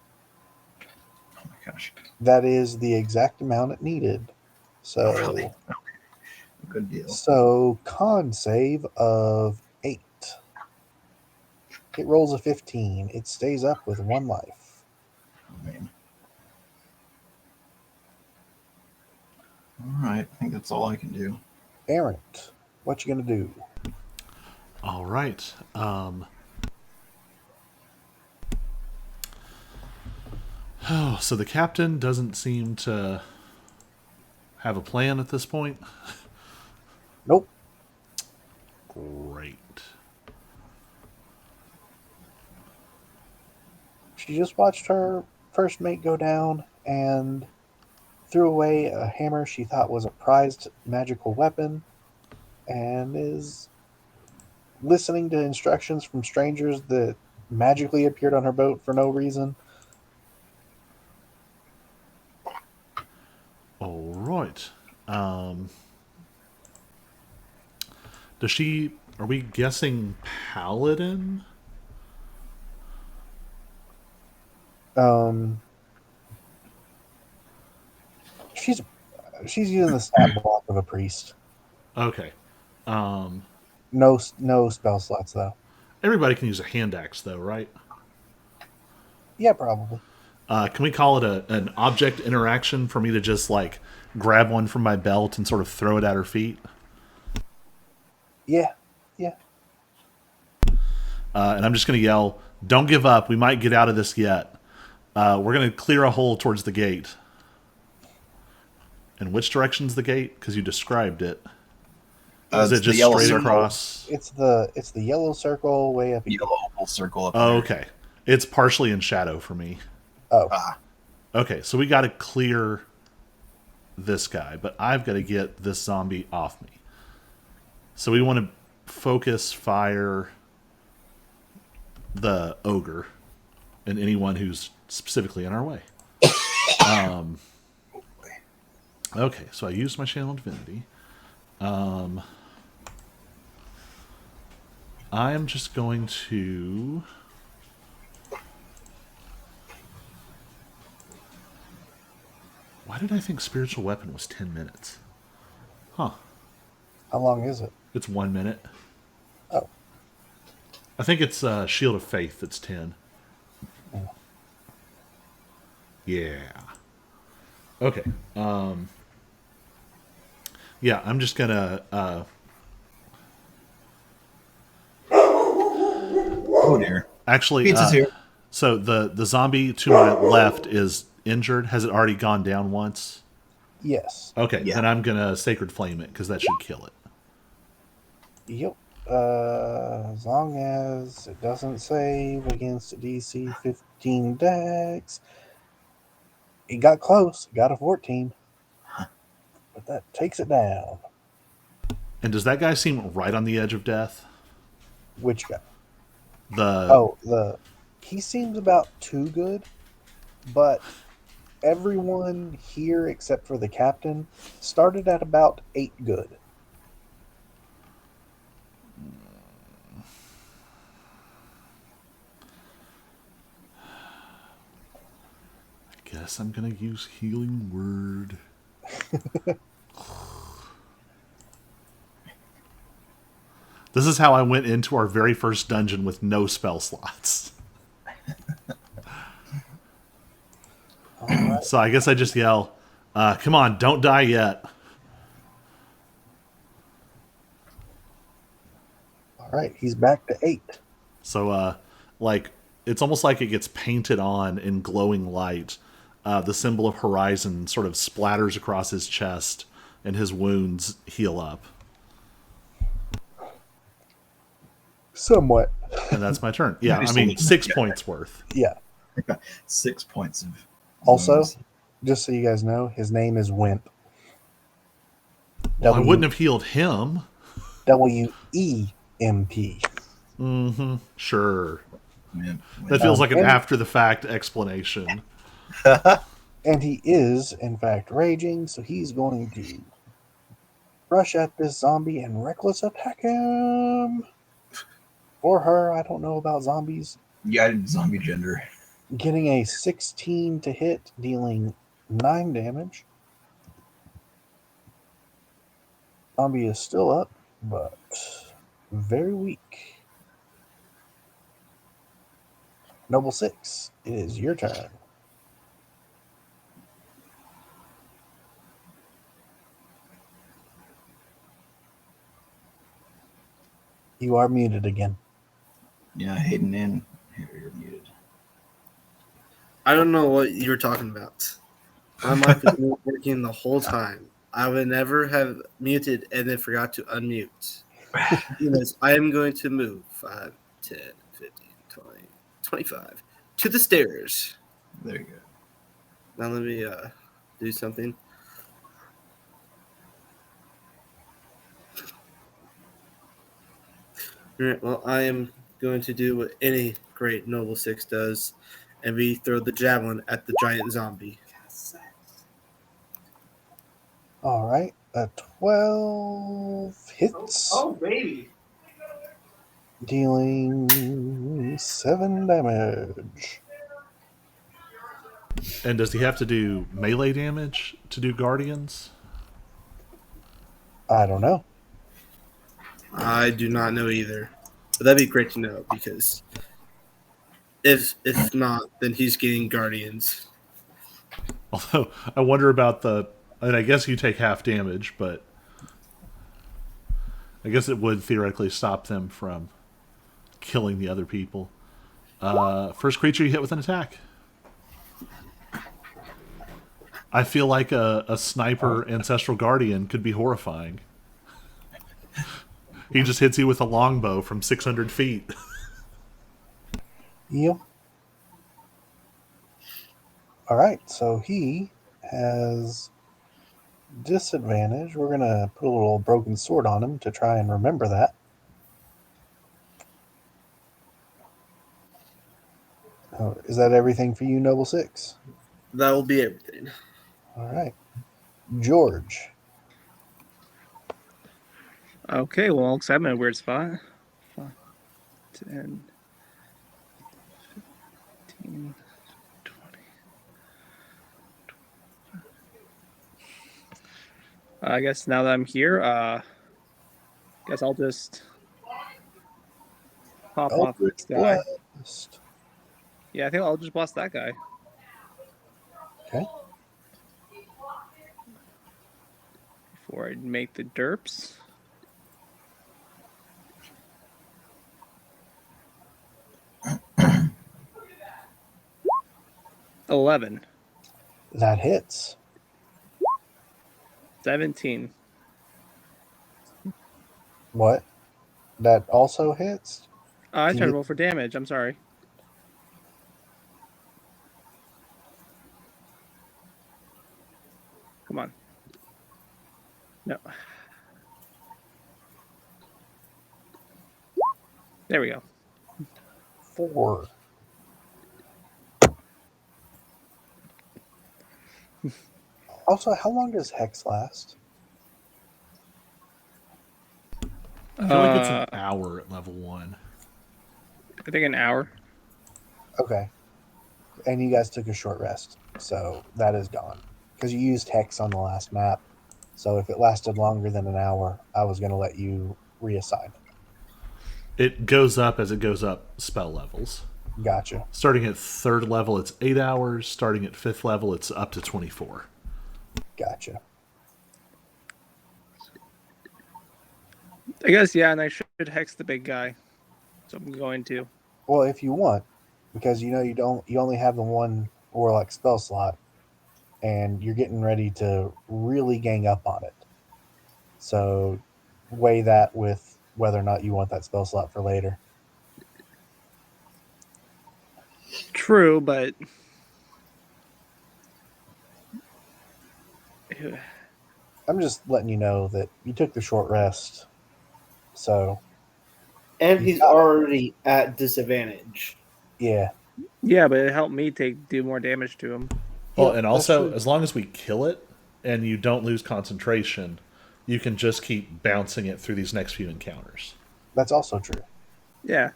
my gosh. That is the exact amount it needed. So, Really? Okay. Good deal. So con save of 8. It rolls a 15. It stays up with 1 life. Oh, man. All right, I think that's all I can do. Errant, what you gonna do? All right. So the captain doesn't seem to have a plan at this point. Nope. Great. She just watched her first mate go down and threw away a hammer she thought was a prized magical weapon and is listening to instructions from strangers that magically appeared on her boat for no reason. All right. Does she... Are we guessing paladin? She's using the stat block of a priest. Okay. No spell slots though. Everybody can use a hand axe, though, right? Yeah, probably. Can we call it an object interaction for me to just, like, grab one from my belt and sort of throw it at her feet? Yeah. And I'm just going to yell, "Don't give up. We might get out of this yet. We're going to clear a hole towards the gate." And which direction's the gate? Because you described it. Is it just straight circle. across? It's the yellow circle way up. Yellow oval circle up Oh, there. okay. It's partially in shadow for me. Oh. Okay, so we got to clear this guy, but I've got to get this zombie off me. So we want to focus fire the ogre and anyone who's specifically in our way. Okay, so I used my channel divinity. I am just going to did I think spiritual weapon was 10 minutes? Huh. How long is it? It's 1 minute. Oh. I think it's Shield of Faith that's 10. Oh. Yeah. Okay. Yeah, I'm just gonna. Oh dear. Actually, Pizza's here. so the zombie to my left is injured. Has it already gone down once? Yes. Okay, Yeah. then I'm gonna Sacred Flame it because that should kill it. Yep. As long as it doesn't save against a DC 15 dex. It got close. It got a 14. But that takes it down. And does that guy seem right on the edge of death? Which guy? The He seems about too good, but everyone here except for the captain started at about 8 good. I guess I'm gonna use Healing Word. This is how I went into our very first dungeon with no spell slots. All right. So I guess I just yell, come on, don't die yet. All right. He's back to 8. So, like, it's almost like it gets painted on in glowing light. The symbol of Horizon sort of splatters across his chest, and his wounds heal up. Somewhat. And that's my turn. Yeah, I Nice. mean, 6 points worth. Yeah. 6 points of. Also, wounds. just so you guys know, his name is Wimp. Well, I wouldn't have healed him. WEMP. Sure. Man, That feels like an and- after-the-fact explanation. And he is, in fact, raging, so he's going to rush at this zombie and reckless attack him. Or her, I don't know about zombies. yeah, I did zombie gender. Getting a 16 to hit, dealing 9 damage. Zombie is still up, but very weak. Noble 6, it is your turn. You are muted again. Yeah, Hayden and you're muted. I don't know what you were talking about. My mic was not working the whole time. I would never have muted and then forgot to unmute. Anyways, I am going to move 5, 10, 15, 20, 25 to the stairs. There you go. Now let me do something. All right, well, I am going to do what any great Noble 6 does, and we throw the javelin at the giant zombie. All right, a 12 hits, baby. dealing 7 damage. And does he have to do melee damage to do Guardians? I don't know. I do not know either. But that'd be great to know, because if not, then he's getting Guardians. Although, I wonder about the... I mean, I guess you take half damage, but... I guess it would theoretically stop them from killing the other people. First creature you hit with an attack. I feel like a sniper Ancestral Guardian could be horrifying. He just hits you with a longbow from 600 feet. Yep. All right, so he has disadvantage. We're going to put a little broken sword on him to try and remember that. Is that everything for you, Noble 6? That will be everything. All right. George. Okay, well, because I'm in a weird spot. 5, 10, 15, 20. I guess now that I'm here, guess I'll just pop off Eldritch this guy. Blast. Yeah, I think I'll just blast that guy. Okay. Before I make the derps. $11. That hits. 17. What? That also hits? I Do tried to you, roll for damage. I'm sorry. Come on. No. There we go. 4. Also, how long does Hex last? I feel like it's an hour at level 1. I think an hour. Okay. And you guys took a short rest, so that is gone. Because you used Hex on the last map. So if it lasted longer than an hour, I was going to let you reassign it. It goes up as it goes up spell levels. Gotcha. Starting at 3rd level, it's 8 hours. Starting at 5th level, it's up to 24. Gotcha. I guess, yeah, and I should hex the big guy. So I'm going to. Well, if you want, because you only have the one Warlock spell slot, and you're getting ready to really gang up on it. So weigh that with whether or not you want that spell slot for later. True, but I'm just letting you know that you took the short rest. So And he's already at disadvantage. yeah. yeah, but it helped me do more damage to him. Well, Yep, and that's also, true. as long as we kill it and you don't lose concentration, you can just keep bouncing it through these next few encounters. That's also true. Yeah.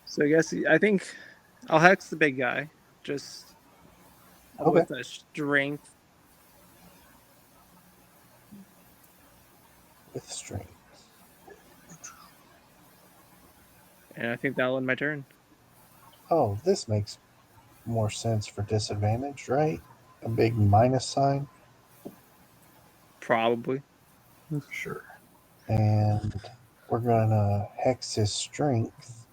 So I think I'll hex the big guy. Just Okay. with a strength. With strength. And I think that'll end my turn. Oh, this makes more sense for disadvantage, right? A big minus sign. Probably. Sure. And we're gonna hex his strength.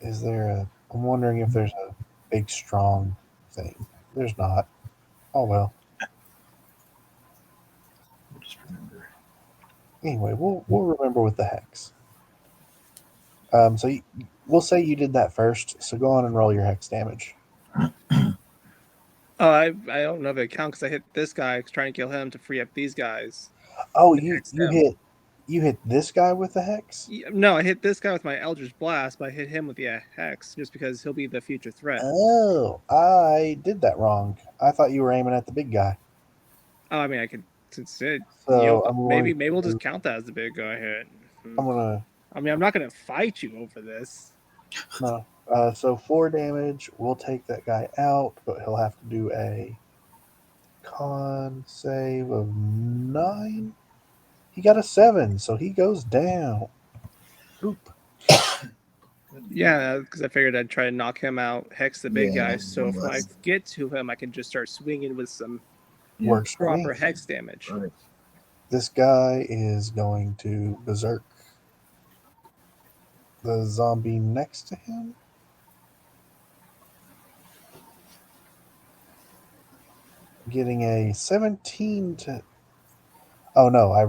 I'm wondering if there's a big strong thing. There's not. Oh well. We'll just remember. Anyway, we'll remember with the hex. We'll say you did that first. So go on and roll your hex damage. Oh, I don't know if it counts because I hit this guy trying to kill him to free up these guys. Oh, And you hex them. hit this guy with the hex? No, I hit this guy with my Eldritch Blast, but I hit him with the hex just because he'll be the future threat. Oh, I did that wrong. I thought you were aiming at the big guy. Oh, I mean, I could So I'm going maybe we'll to, just count that as the big guy hit. I'm gonna I mean, I'm not gonna fight you over this. no. So 4 damage. We'll take that guy out, but he'll have to do a con save of 9. He got a 7, so he goes down. Oop. Yeah, because I figured I'd try to knock him out, hex the big Yeah, guy. So if I less. get to him, I can just start swinging with some Works for me. proper hex damage. Right. This guy is going to berserk the zombie next to him. Getting a 17 to. Oh no, I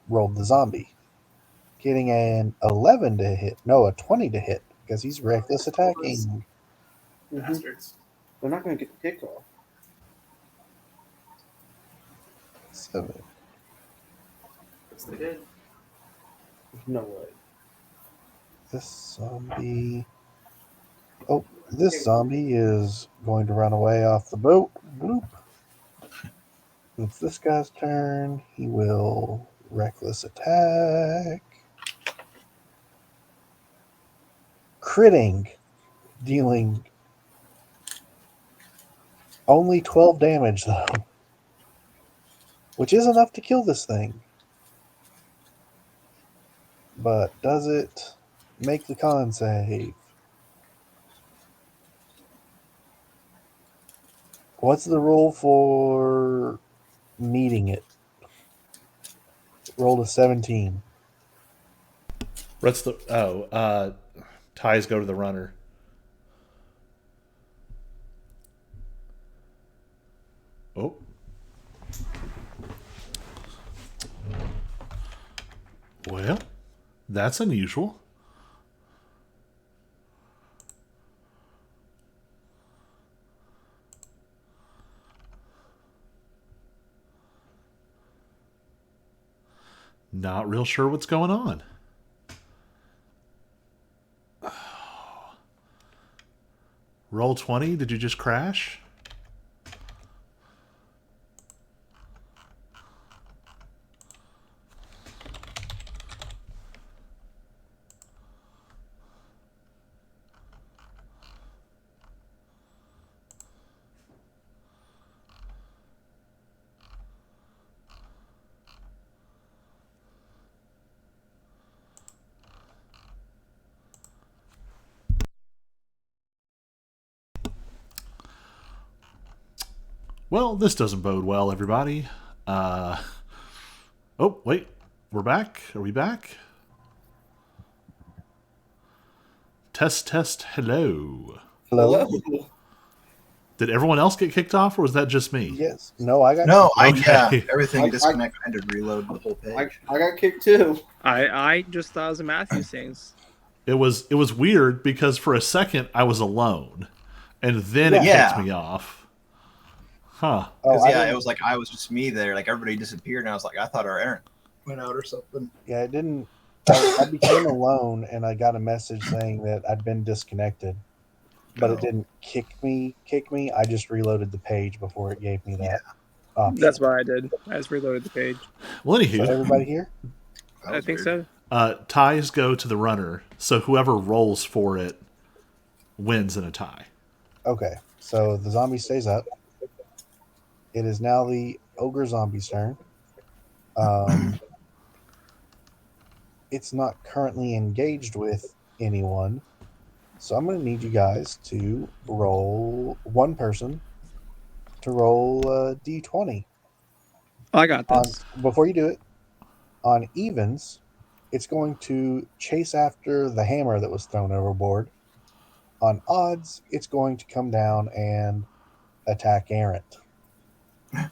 rolled the zombie. Getting an 11 to hit. No, a 20 to hit because he's reckless attacking. Bastards. They're not going to get the kick off. 7. Yes, they did. There's no way. This zombie. Oh, this zombie is going to run away off the boat. Bloop. It's this guy's turn. He will reckless attack. Critting, dealing Only 12 damage, though. Which is enough to kill this thing. But does it make the con save? What's the rule for meeting it? Rolled a 17. What's the ties go to the runner. Oh. Well, that's unusual. Not real sure what's going on. Roll 20, did you just crash? Well, this doesn't bode well, everybody. Oh, wait. We're back? Are we back? Test, test, hello. Hello? Hello. Did everyone else get kicked off, or was that just me? Yes. No, I got No, Okay. everything I- disconnected. I had to reload the whole page. I got kicked too. I just thought it was a Matthew things. It was weird because for a second I was alone, and then it Yeah. kicked me off. Huh. Oh, Because I it didn't- was like I was just me there. Like everybody disappeared, and I was like, I thought our Aaron went out or something. Yeah, it didn't. I became alone, and I got a message saying that I'd been disconnected, but it Oh. didn't kick me. I just reloaded the page before it gave me that option. That's what I did. I just reloaded the page. Well, So anywho, everybody here? That I was think weird. so. ties go to the runner, so whoever rolls for it wins in a tie. Okay, so the zombie stays up. It is now the Ogre Zombies' turn. It's not currently engaged with anyone, so I'm going to need you guys to roll one person to roll a d20. I got On, this. before you do it, on evens, it's going to chase after the hammer that was thrown overboard. On odds, it's going to come down and attack Errant. I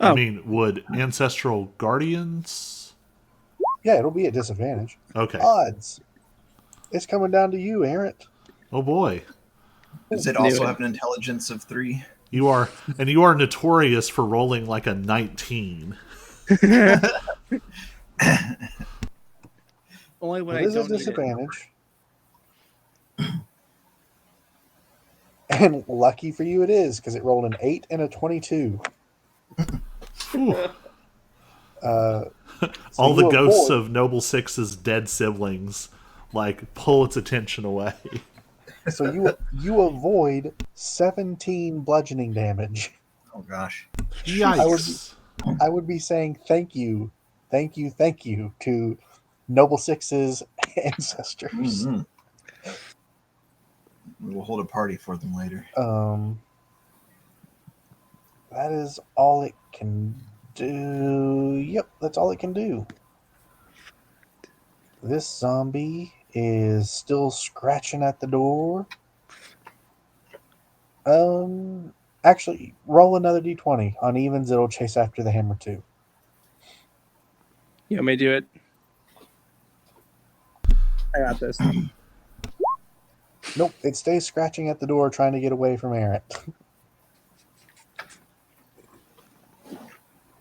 Oh. mean, would Ancestral Guardians... Yeah, it'll be a disadvantage. Okay. Odds. It's coming down to you, Errant. Oh boy. Does it Knew also it. have an intelligence of 3? You are notorious for rolling like a 19. Only when It I is a don't need it. disadvantage. And lucky for you it is, because it rolled an 8 and a 22. Ooh. So All the you ghosts avoid- of Noble Six's dead siblings like pull its attention away. So you avoid 17 bludgeoning damage. Oh gosh. Yikes. I would be saying thank you to Noble Six's ancestors. Mhm. We'll hold a party for them later. That is all it can do. Yep, that's all it can do. This zombie is still scratching at the door. Actually, roll another d20. On evens, it'll chase after the hammer too. You want me to do it? I got this. Nope, it stays scratching at the door, trying to get away from Errant.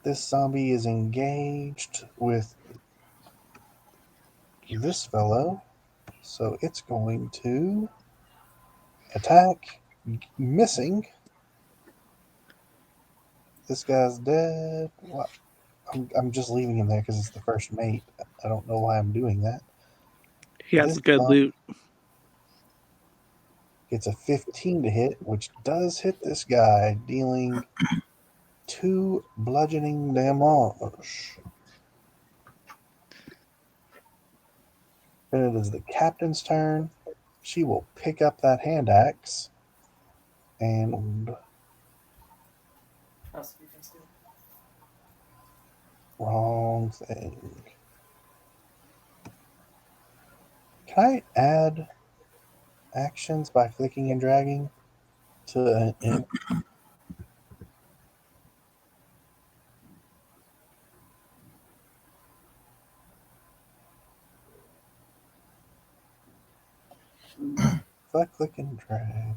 This zombie is engaged with this fellow, so it's going to attack, missing. This guy's dead. What? I'm just leaving him there because it's the first mate. I don't know why I'm doing that. He has This good zom- loot. Gets a 15 to hit, which does hit this guy, dealing 2 bludgeoning damage. Then it is the captain's turn. She will pick up that hand axe and wrong thing. Can I add actions by clicking and dragging to an if I click and drag?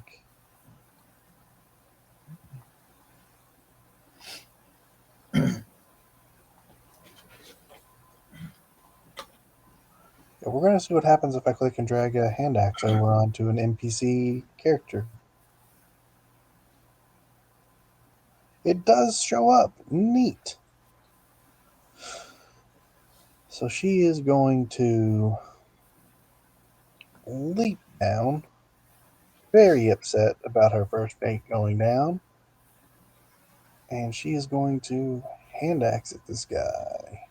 Yeah, we're going to see what happens if I click and drag a hand axe over onto an NPC character. It does show up. Neat. So she is going to leap down, very upset about her first mate going down. And she is going to hand axe at this guy.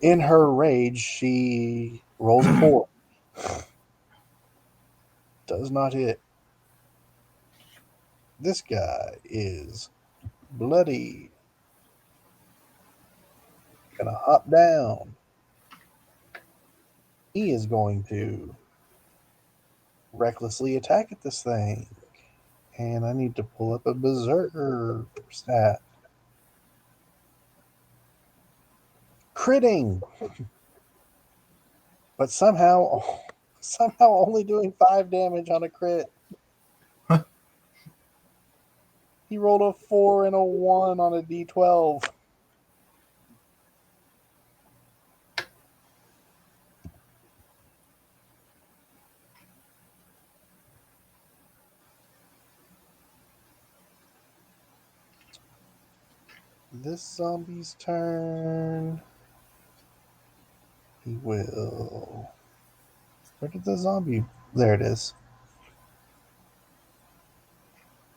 In her rage, she rolls a 4. Does not hit. This guy is bloody. Gonna hop down. He is going to recklessly attack at this thing. And I need to pull up a berserker stat. Critting! But somehow only doing 5 damage on a crit. He rolled a 4 and a 1 on a d12. This zombie's turn. He will... Where did the zombie... There it is.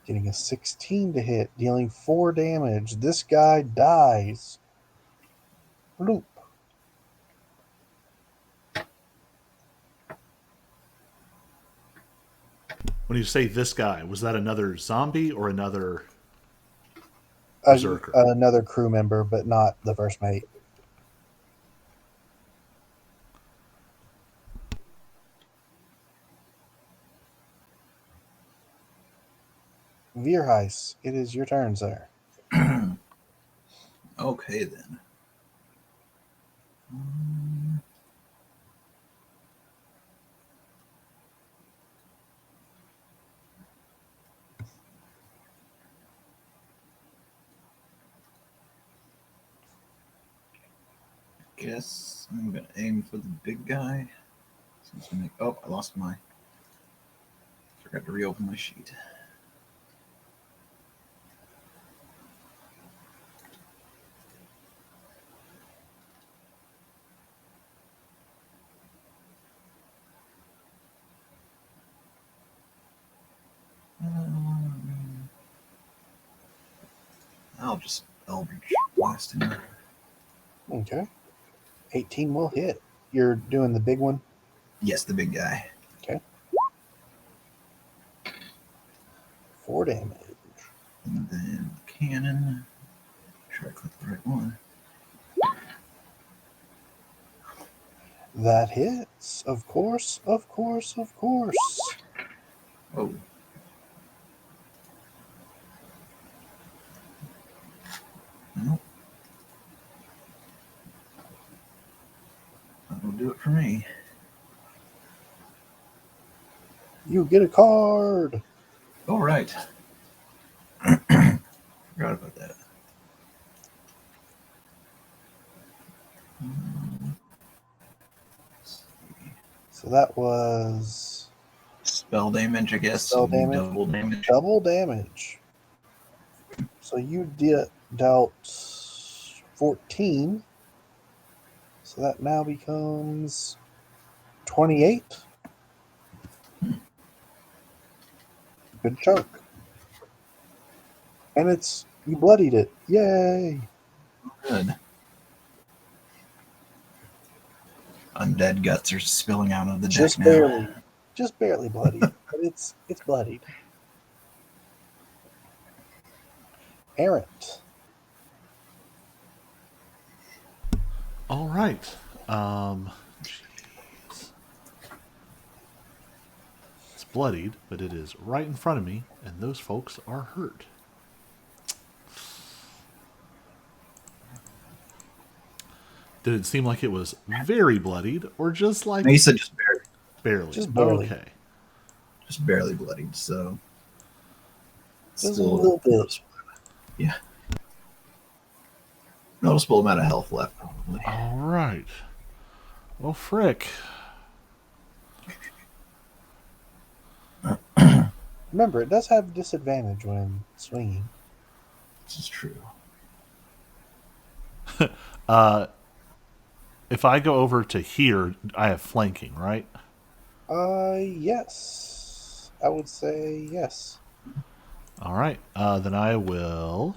Getting a 16 to hit, dealing 4 damage. This guy dies. Bloop. When you say this guy, was that another zombie or another berserker? Another crew member, but not the first mate. Vierheis, it is your turn, sir. Okay, then. Guess I'm gonna aim for the big guy. Oh, I lost my. Forgot to reopen my sheet. I'll just Eldritch Blast him. Okay. 18 will hit. You're doing the big one? Yes, the big guy. Okay. 4 damage. And then cannon. Make sure I click the right one. That hits. Of course, of course, of course. Oh. Nope. That'll do it for me. You get a card. All right. Forgot about that. So that was Spell damage, I guess. spell damage. Double damage. Double damage. So you dealt 14. So that now becomes 28. Good chunk. And you bloodied it. Yay! Good. Undead guts are spilling out of the deck Just now. barely. Just barely bloodied. But it's bloodied. Errant. All right. Jeez. It's bloodied, but it is right in front of me, and those folks are hurt. Did it seem like it was very bloodied, or just like No, you said just barely. barely? Just barely. Okay. Just barely bloodied, so Just still a little bit. Yeah. Noticeable amount of health left, probably. All right. Well, frick. Remember, it does have disadvantage when swinging. This is true. If I go over to here, I have flanking, right? Yes. I would say yes. All right. Then I will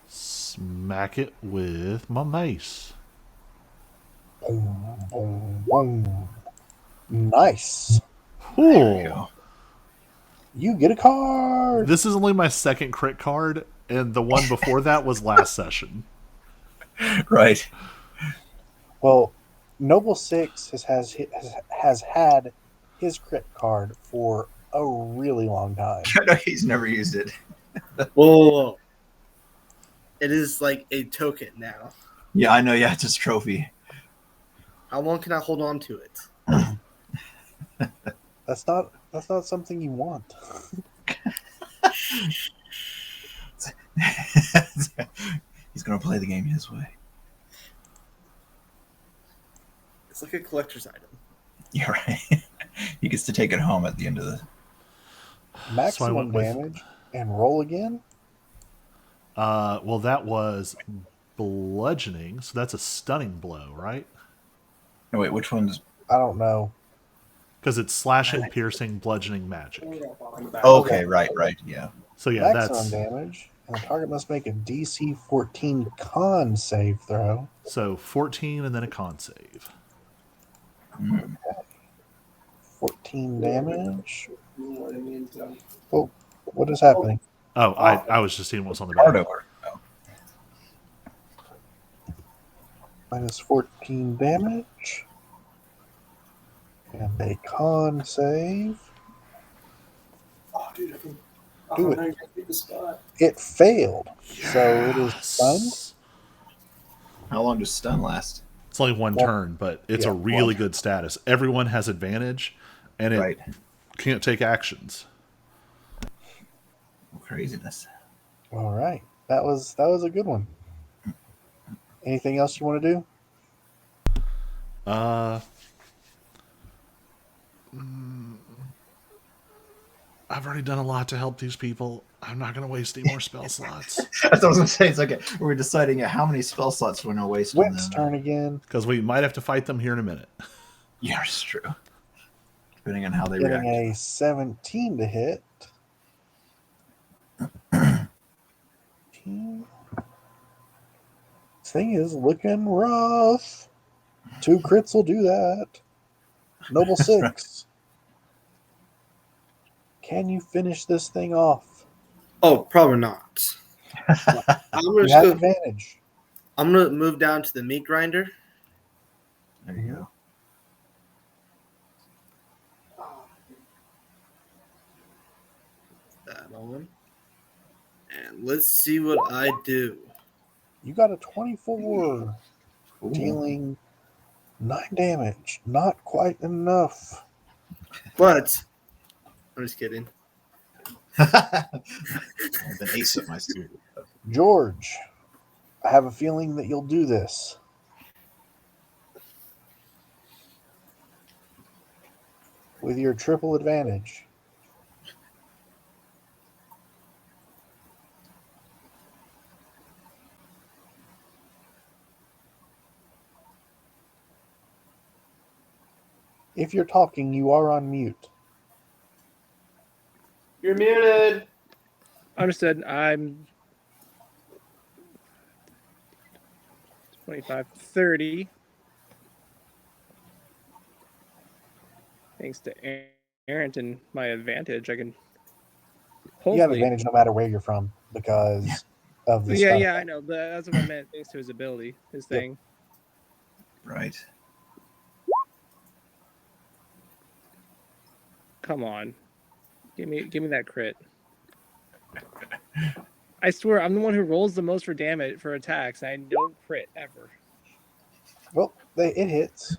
smack it with my mace. Boom, boom, boom. Nice. There we Cool. go. You get a card. This is only my second crit card, and the one before that was last session. Right. Well, Noble Six has had his crit card for a really long time. No, he's never used it. Whoa. It is like a token now. Yeah, I know. Yeah, it's his trophy. How long can I hold on to it? That's not something you want. He's gonna play the game his way. It's like a collector's item. You're right. He gets to take it home at the end of the. Maximum with- damage and roll again. Well, that was bludgeoning, so that's a stunning blow, right? No, wait, which one's? I don't know. Because it's slashing, piercing, bludgeoning, magic. Okay, right, yeah. So yeah, Maximum that's damage, and the target must make a DC 14 con save throw. so 14 and then a con save. 14 damage. Oh, what is happening? Oh, I was just seeing what's on the Card back. over. Oh. Minus 14 damage. And a con save. Do it. It failed. So it is stunned. How long does stun last? It's only one Well, turn, but it's yeah, a really one. good status. Everyone has advantage, and it Right. can't take actions. Craziness. All right. That was a good one. Anything else you want to do? I've already done a lot to help these people. I'm not going to waste any more spell slots That's what I was gonna say. It's like we're deciding how many spell slots we're gonna waste on Whip's them. turn again. because we might have to fight them here in a minute. Yeah, it's true. Depending on how they Getting react. a 17 to hit. This thing is looking rough. 2 crits will do that. Noble 6. Can you finish this thing off? Oh, probably not. I'm You gonna, have go, advantage. I'm gonna move down to the meat grinder. There you go. That on. And let's see what I do. You got a 24, Ooh. dealing 9 damage. Not quite enough. But I'm just kidding. I've been ace at my student. George, I have a feeling that you'll do this. With your triple advantage. If you're talking, you are on mute. You're muted. Understood. I'm 25, 30. Thanks to Aaron and my advantage, I can You have hopefully. advantage no matter where you're from because of the Yeah, stun yeah, I effect. know. But that's what I meant. Thanks to his ability, his Yep. thing. Right. Come on, give me that crit. I swear, I'm the one who rolls the most for damage for attacks. And I don't crit ever. Well, it hits.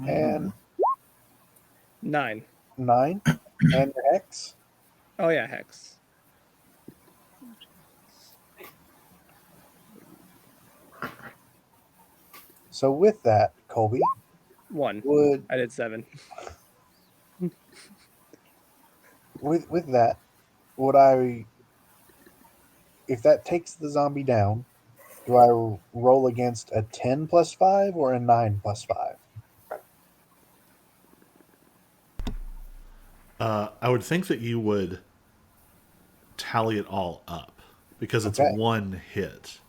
And 9. 9. And your hex. Oh yeah, hex. So with that, Colby, 1. would I did 7. with that, would I, if that takes the zombie down, do I roll against a 10 plus 5 or a 9 plus 5? I would think that you would tally it all up because it's Okay. one hit.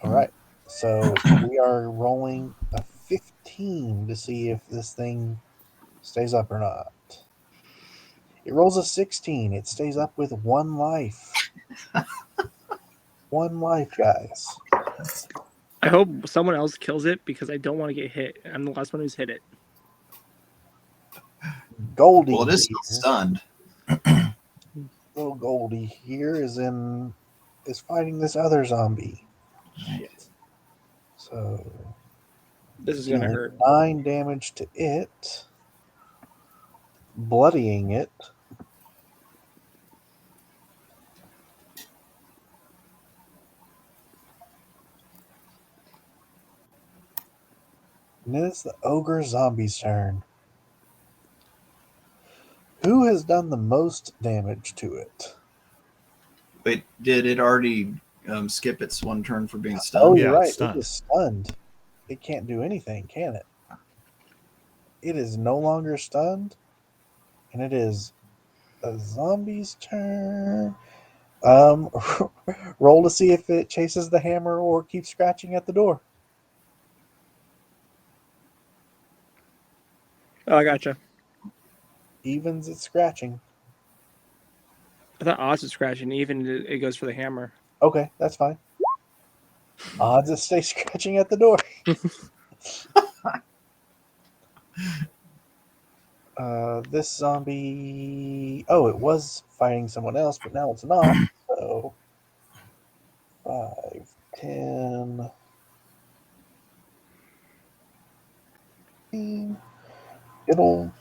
All right. So we are rolling a 15 to see if this thing stays up or not. It rolls a 16. It stays up with 1 life. 1 life, guys. I hope someone else kills it because I don't want to get hit. I'm the last one who's hit it. Goldie Well, it is here, still stunned. little Goldie here is fighting this other zombie. Shit. So This is gonna hurt. 9 damage to it, bloodying it. And then it's the Ogre Zombies' turn. Who has done the most damage to it? Wait, did it already skip its one turn for being Oh, stunned? you're Yeah, right. it's stunned. It is stunned. It can't do anything, can it? It is no longer stunned, and it is a zombie's turn. Roll to see if it chases the hammer or keeps scratching at the door. Oh, I gotcha. Evens its scratching. I thought odds was scratching. Even it goes for the hammer. Okay, that's fine. Odds it stays scratching at the door. This zombie. Oh, it was fighting someone else, but now it's not. So 5, 10. 15. It'll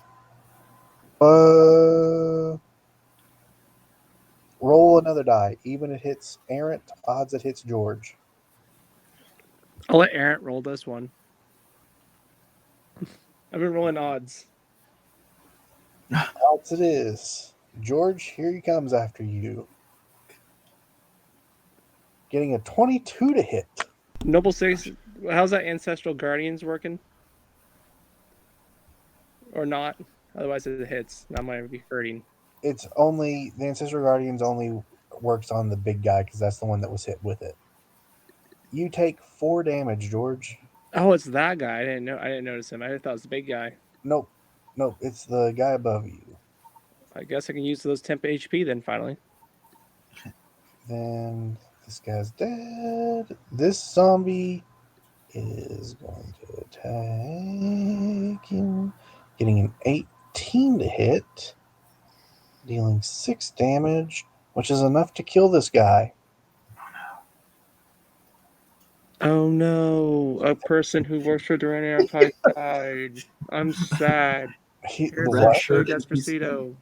roll another die. Even it hits Errant, odds it hits George. I'll let Aaron roll this one. I've been rolling odds. Odds it is. George, here he comes after you. Getting a 22 to hit. Noble 6. How's that Ancestral Guardians working? Or not? Otherwise, it hits. Not might be hurting. It's only the Ancestral Guardians only works on the big guy because that's the one that was hit with it. You take 4 damage, George. Oh, it's that guy. I didn't know. I didn't notice him. I thought it was the big guy. Nope, it's the guy above you. I guess I can use those temp HP then. Finally. Then this guy's dead. This zombie is going to attack him, getting an 18 to hit, dealing 6 damage, which is enough to kill this guy. Oh no! A person who works for Duran Enterprise died. I'm sad. The Here's Red what? Ashley shirt NPC. Despacito.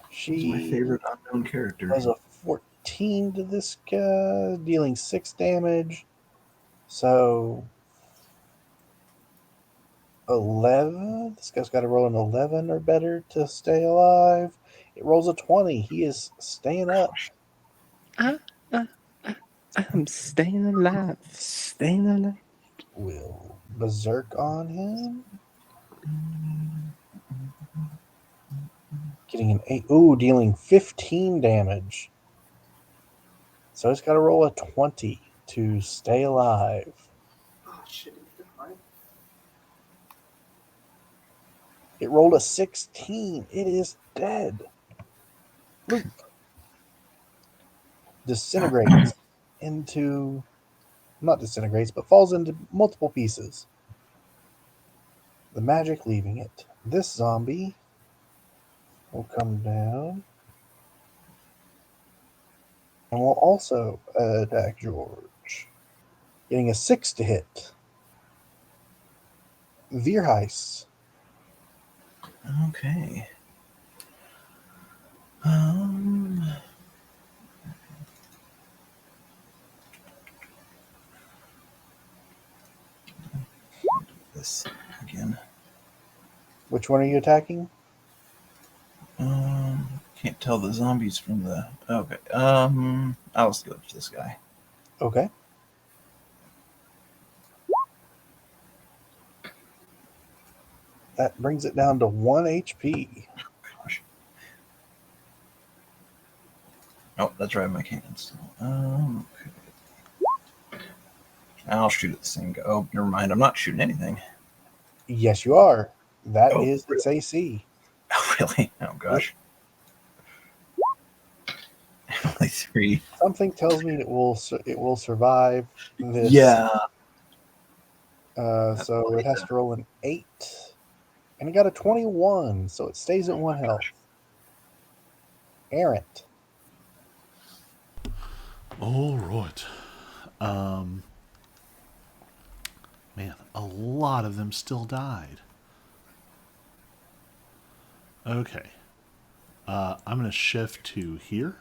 He's my She favorite unknown character. was a 14 to this guy, dealing 6 damage. So 11. This guy's got to roll an 11 or better to stay alive. It rolls a 20. He is staying up. I'm staying alive. Staying alive. Will berserk on him. Getting an 8. Ooh, dealing 15 damage. So it's got to roll a 20 to stay alive. Oh shit! It rolled a 16. It is dead. Look. Disintegrates into, not disintegrates, but falls into multiple pieces. The magic leaving it. This zombie will come down and will also attack George. Getting a 6 to hit. Vierheis. Okay. This again. Which one are you attacking? Can't tell the zombies from the. Okay. I'll just go to this guy. Okay. That brings it down to 1 HP. Gosh. Oh, that's right. My cannons. Okay. I'll shoot at the same guy. Oh, never mind. I'm not shooting anything. Yes, you are. That Oh, is its AC. Oh, really? Oh, gosh. Only 3. Something tells me it will survive this. Yeah. So it has to roll an 8. And it got a 21, so it stays at 1 health. Errant. All right. Man, a lot of them still died. Okay. I'm going to shift to here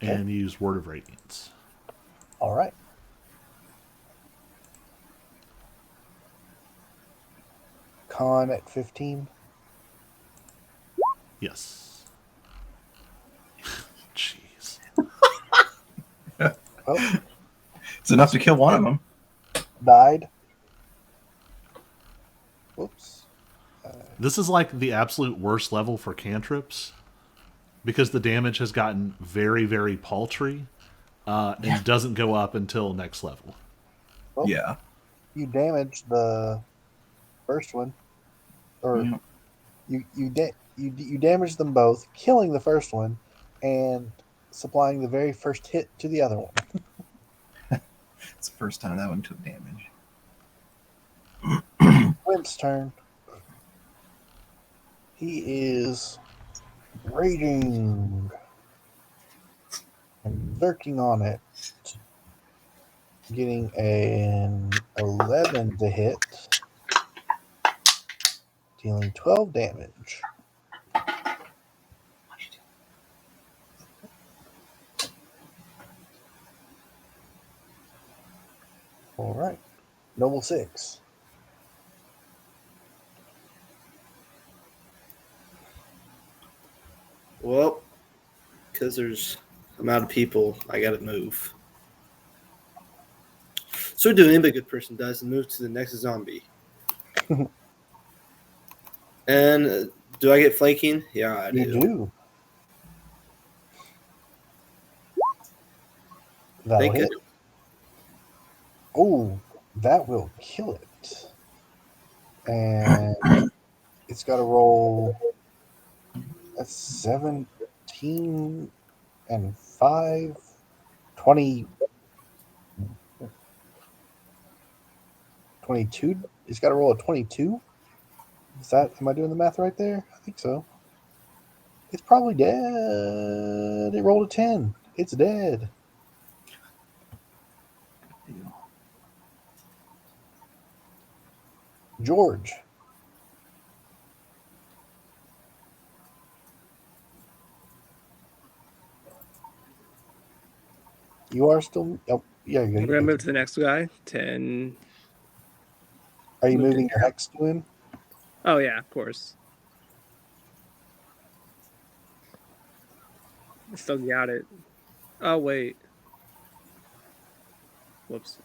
and use Word of Radiance. All right. Con at 15. Yes. Jeez. Oh, It's enough to kill one of them. died. Whoops. This is like the absolute worst level for cantrips because the damage has gotten very, very paltry and doesn't go up until next level. Well, Yeah. you damaged the first one, or you damaged them both, killing the first one, and supplying the very first hit to the other one. It's the first time that one took damage. Wimp's turn. He is raging and lurking on it, getting an 11 to hit, dealing 12 damage. All right. Noble 6. Well, because I'm out of people, I got to move. So do anybody good person does and move to the next zombie. And do I get flanking? Yeah, I You do. That'll Thank hit. you. Oh, that will kill it. And it's got to roll. That's 17 and 5. 20. 22. It's got to roll a 22. Am I doing the math right there? I think so. It's probably dead. It rolled a 10. It's dead. George. You are still. Oh, yeah, We're gonna move to the next guy. 10. Are you Moved moving in. your hex to him? Oh yeah, of course. I still got it. Oh wait. Whoops.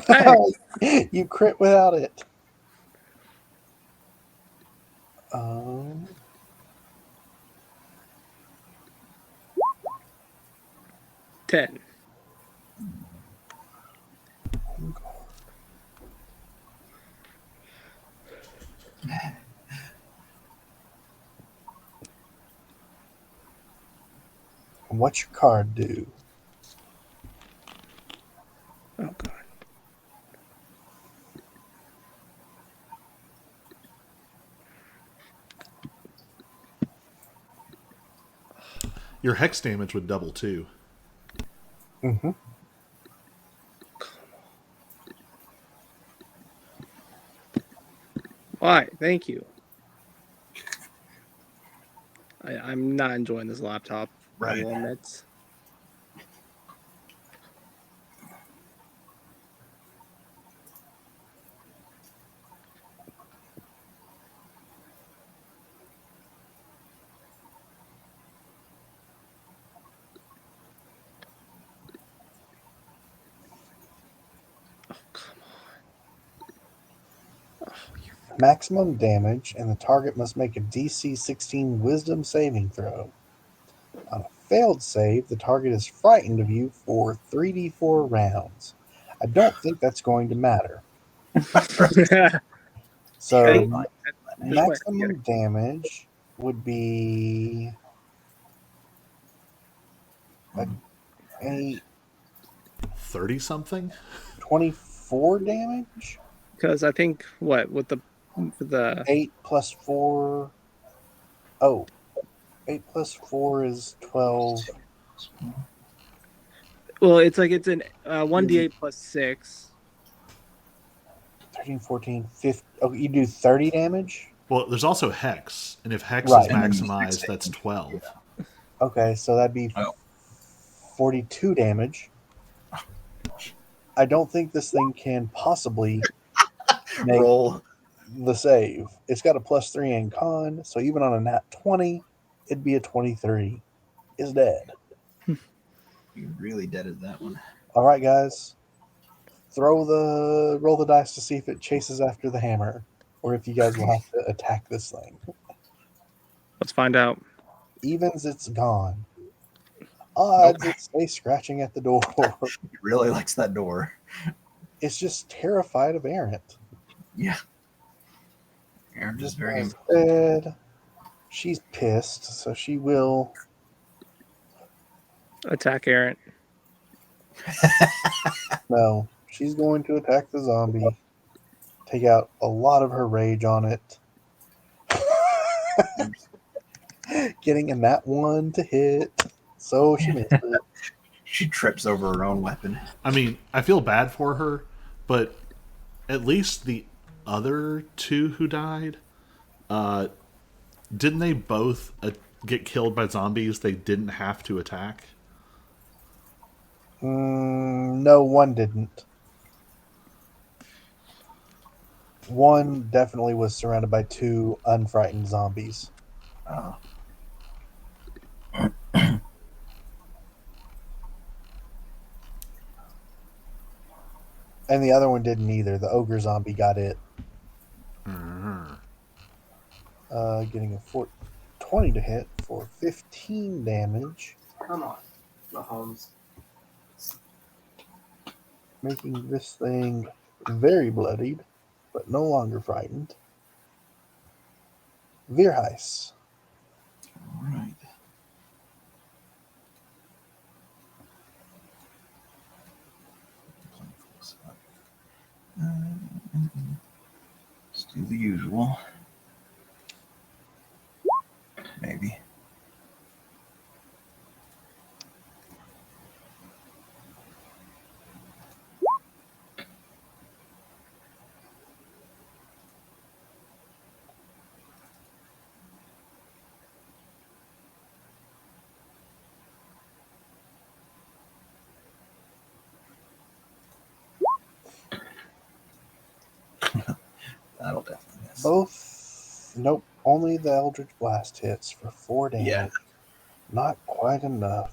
Hey! You crit without it. 10. And what's your card do? Oh god. Your hex damage would double too. Mm-hmm. Why? Thank you. I'm not enjoying this laptop. I Right. will admit. Oh, come on. Oh, you. Maximum damage, and the target must make a DC 16 Wisdom saving throw. On a failed save, the target is frightened of you for 3d4 rounds. I don't think that's going to matter. So, Hey, this way. maximum damage would be a 30 something? 24 damage? Because I think what with the 8 plus 4. Oh, 8 plus 4 is 12. well, it's like it's an 1d8 plus 6. 13, 14, 15. Oh, you do 30 damage? Well, there's also hex, and if hex is Right. And then maximized, 16. that's 12. Okay, so that'd be Oh. 42 damage. I don't think this thing can possibly make Roll. the save. It's got a +3 in con, so even on a nat 20, it'd be a 23. It's dead. You really deaded that one. All right, guys. Roll the dice to see if it chases after the hammer, or if you guys will have to attack this thing. Let's find out. Evens, it's gone. Odds, it stays scratching at the door. He really likes that door. It's just terrified of Errant. Yeah. Aaron is very Instead, she's pissed, so she will. Attack Errant. No, she's going to attack the zombie. Take out a lot of her rage on it. Getting a nat 1 to hit. So she missed it. She trips over her own weapon. I mean, I feel bad for her, but at least the other two who died, didn't they both get killed by zombies they didn't have to attack? No, one didn't. One definitely was surrounded by 2 unfrightened zombies. Uh, And the other one didn't either. The ogre zombie got it. Getting a 20 to hit for 15 damage. Come on, Mahomes. Making this thing very bloodied, but no longer frightened. Veerheis. all right. Let's do the usual. Maybe. That'll definitely miss. Both. Nope. Only the Eldritch Blast hits for 4 damage. Yeah. Not quite enough.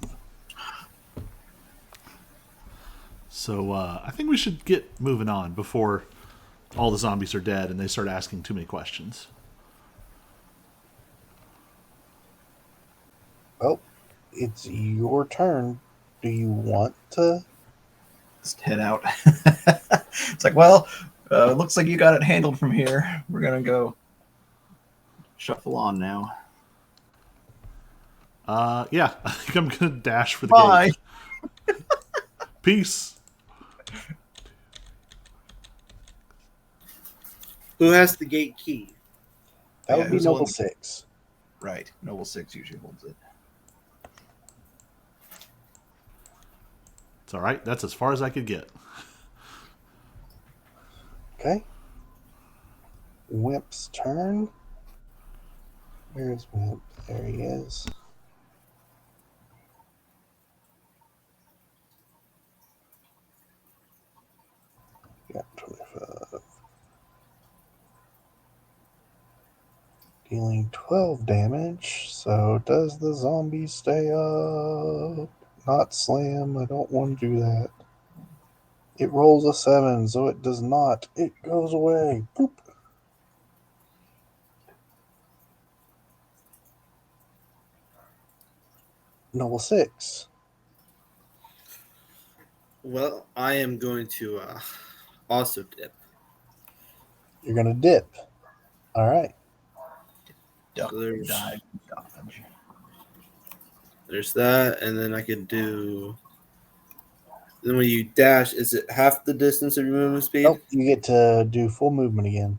So I think we should get moving on before all the zombies are dead and they start asking too many questions. Well, it's your turn. Do you want to? Just head out. It's like, well, looks like you got it handled from here. We're gonna go shuffle on now. Yeah, I think I'm gonna dash for the Bye. gate. Peace. Who has the gate key? That Yeah, would be who's Noble holding- 6. Right. Noble 6 usually holds it. It's all right. That's as far as I could get. Okay. Wimp's turn. Where's Wimp? There he is. Got 25. Dealing 12 damage. So does the zombie stay up? Not slam. I don't want to do that. It rolls a 7, so it does not. It goes away. Boop. Noble 6. Well, I am going to also dip. You're going to dip. All right. Duck, There's- dive, dodge. There's that, and then I could do. Then when you dash, is it half the distance of your movement speed? Nope, you get to do full movement again.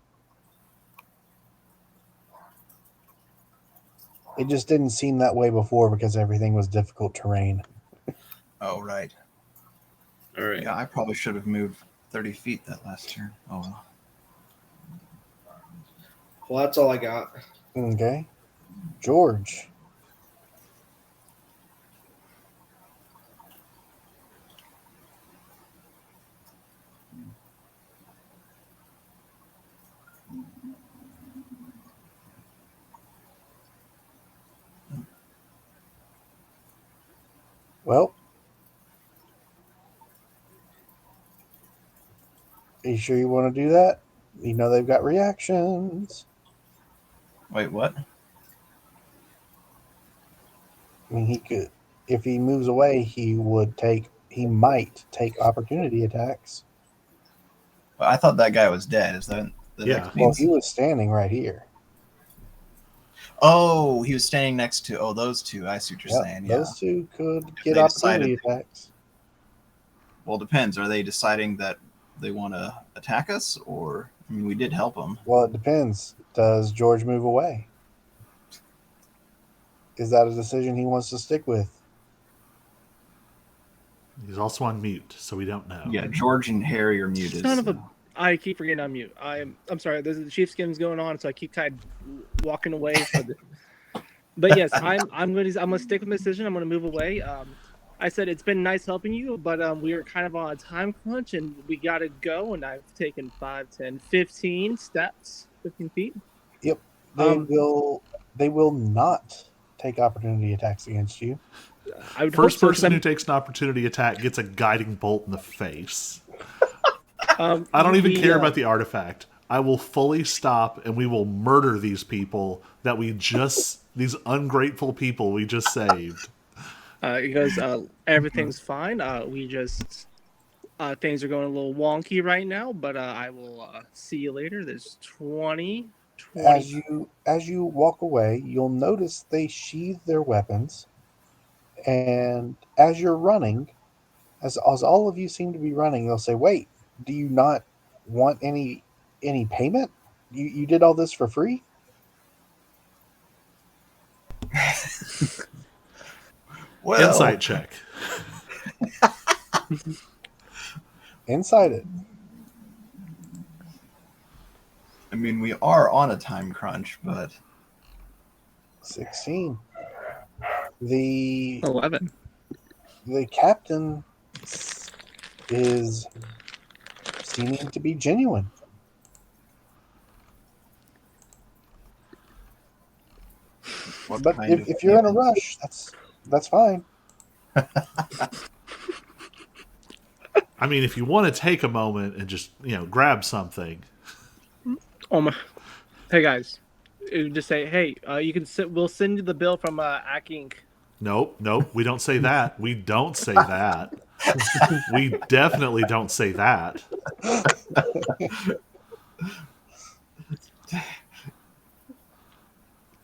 It just didn't seem that way before because everything was difficult terrain. Oh, right. All right. Yeah, I probably should have moved 30 feet that last turn. Oh, well. Well, that's all I got. Okay. George. Well, are you sure you want to do that? You know they've got reactions. Wait, what? I mean, he could, if he moves away, he might take opportunity attacks. Well, I thought that guy was dead. Is that the Yeah. next Well, means? he was standing right here. Oh, he was standing next to. Oh, those two. I see what you're Yep, saying. Yeah. those two could get they opportunity decided- attacks. Well, it depends. Are they deciding that they want to attack us, or I mean, we did help them. Well, it depends. Does George move away? Is that a decision he wants to stick with? He's also on mute, so we don't know. Yeah, George and Harry are muted. Son of so- a! I keep forgetting I'm mute. I'm sorry. There's the sheepskins going on, so I keep kind of walking away. But yes, I'm gonna stick with my decision. I'm gonna move away. I said it's been nice helping you, but we are kind of on a time crunch and we gotta go. And I've taken 5, 10, 15 steps, 15 feet. Yep. They will not take opportunity attacks against you. I would First hope so, 'cause person who I'm- takes an opportunity attack gets a guiding bolt in the face. um, I don't even the, care about the artifact. I will fully stop and we will murder these people these ungrateful people we just saved. He goes, everything's fine. We just things are going a little wonky right now, but I will see you later. There's 20. As you walk away, you'll notice they sheathe their weapons, and as you're running, as all of you seem to be running, they'll say, "Wait, do you not want any payment? You did all this for free?" Well, Insight check. Inside it. I mean, we are on a time crunch, but 16. The 11. captain is seeming to be genuine. What But kind of if you're in a humans? rush, that's fine. I mean, if you want to take a moment and just grab something. Oh my! Hey guys, just say, hey, you can. We'll send you the bill from Ack Inc. Nope, we don't say that. We don't say that. We definitely don't say that.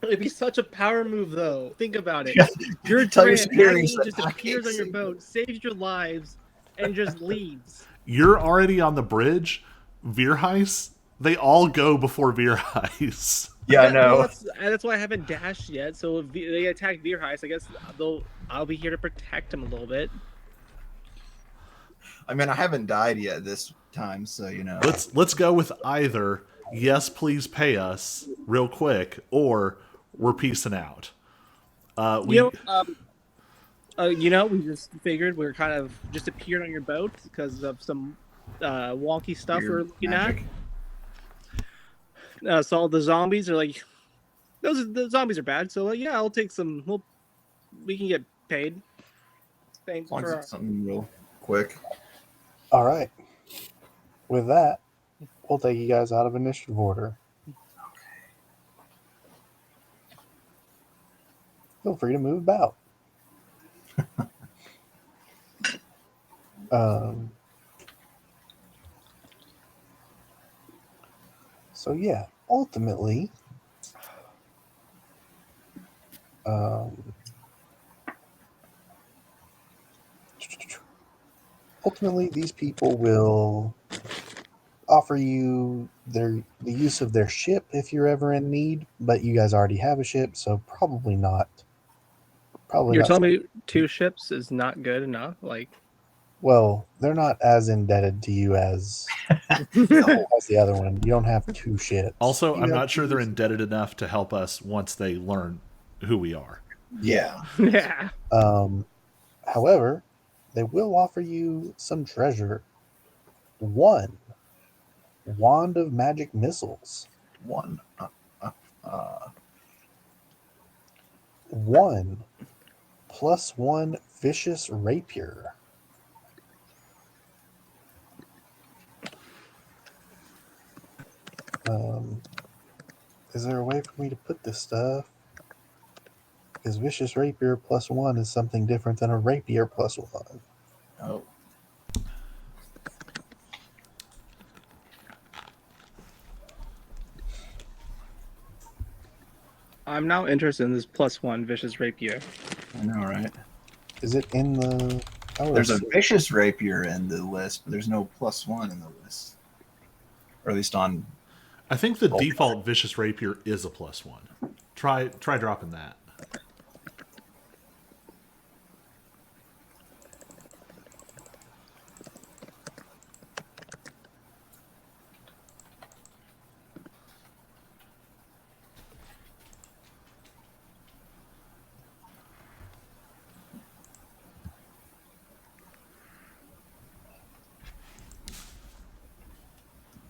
It'd be such a power move, though. Think about it. Yeah. Your Tell your Tran superiors Agni that just Ack appears on your Inc. boat, saves your lives, and just leaves. You're already on the bridge. Veerheis, they all go before Veerheis. Yeah, I know. Well, that's why I haven't dashed yet. So if they attack Veerheis, I guess I'll be here to protect him a little bit. I mean, I haven't died yet this time, so Let's go with either yes, please pay us real quick, or we're peacing out. We We just figured we are kind of just appeared on your boat because of some wonky stuff Weird we're looking magic. at. So the zombies are like, the zombies are bad. So yeah, I'll take some. We can get paid. Thanks As long as for. it's something real quick. All right. With that, we'll take you guys out of initiative order. Feel free to move about. So yeah, ultimately, these people will offer you the use of their ship if you're ever in need, but you guys already have a ship, so probably not. You're telling me 2 ships is not good enough? Like, well, they're not as indebted to you as the other one. You don't have 2 ships. Also, You I'm have not sure two they're ships. indebted enough to help us once they learn who we are. Yeah. yeah. However, they will offer you some treasure. 1 wand of magic missiles. 1. 1 +1 vicious rapier. Is there a way for me to put this stuff? Because vicious rapier +1 is something different than a rapier +1. Oh. I'm now interested in this +1 vicious rapier. I know, right? Is it in the... There's a vicious rapier in the list, but there's no +1 in the list. Or at least on... I think the default vicious rapier is a +1. Try dropping that.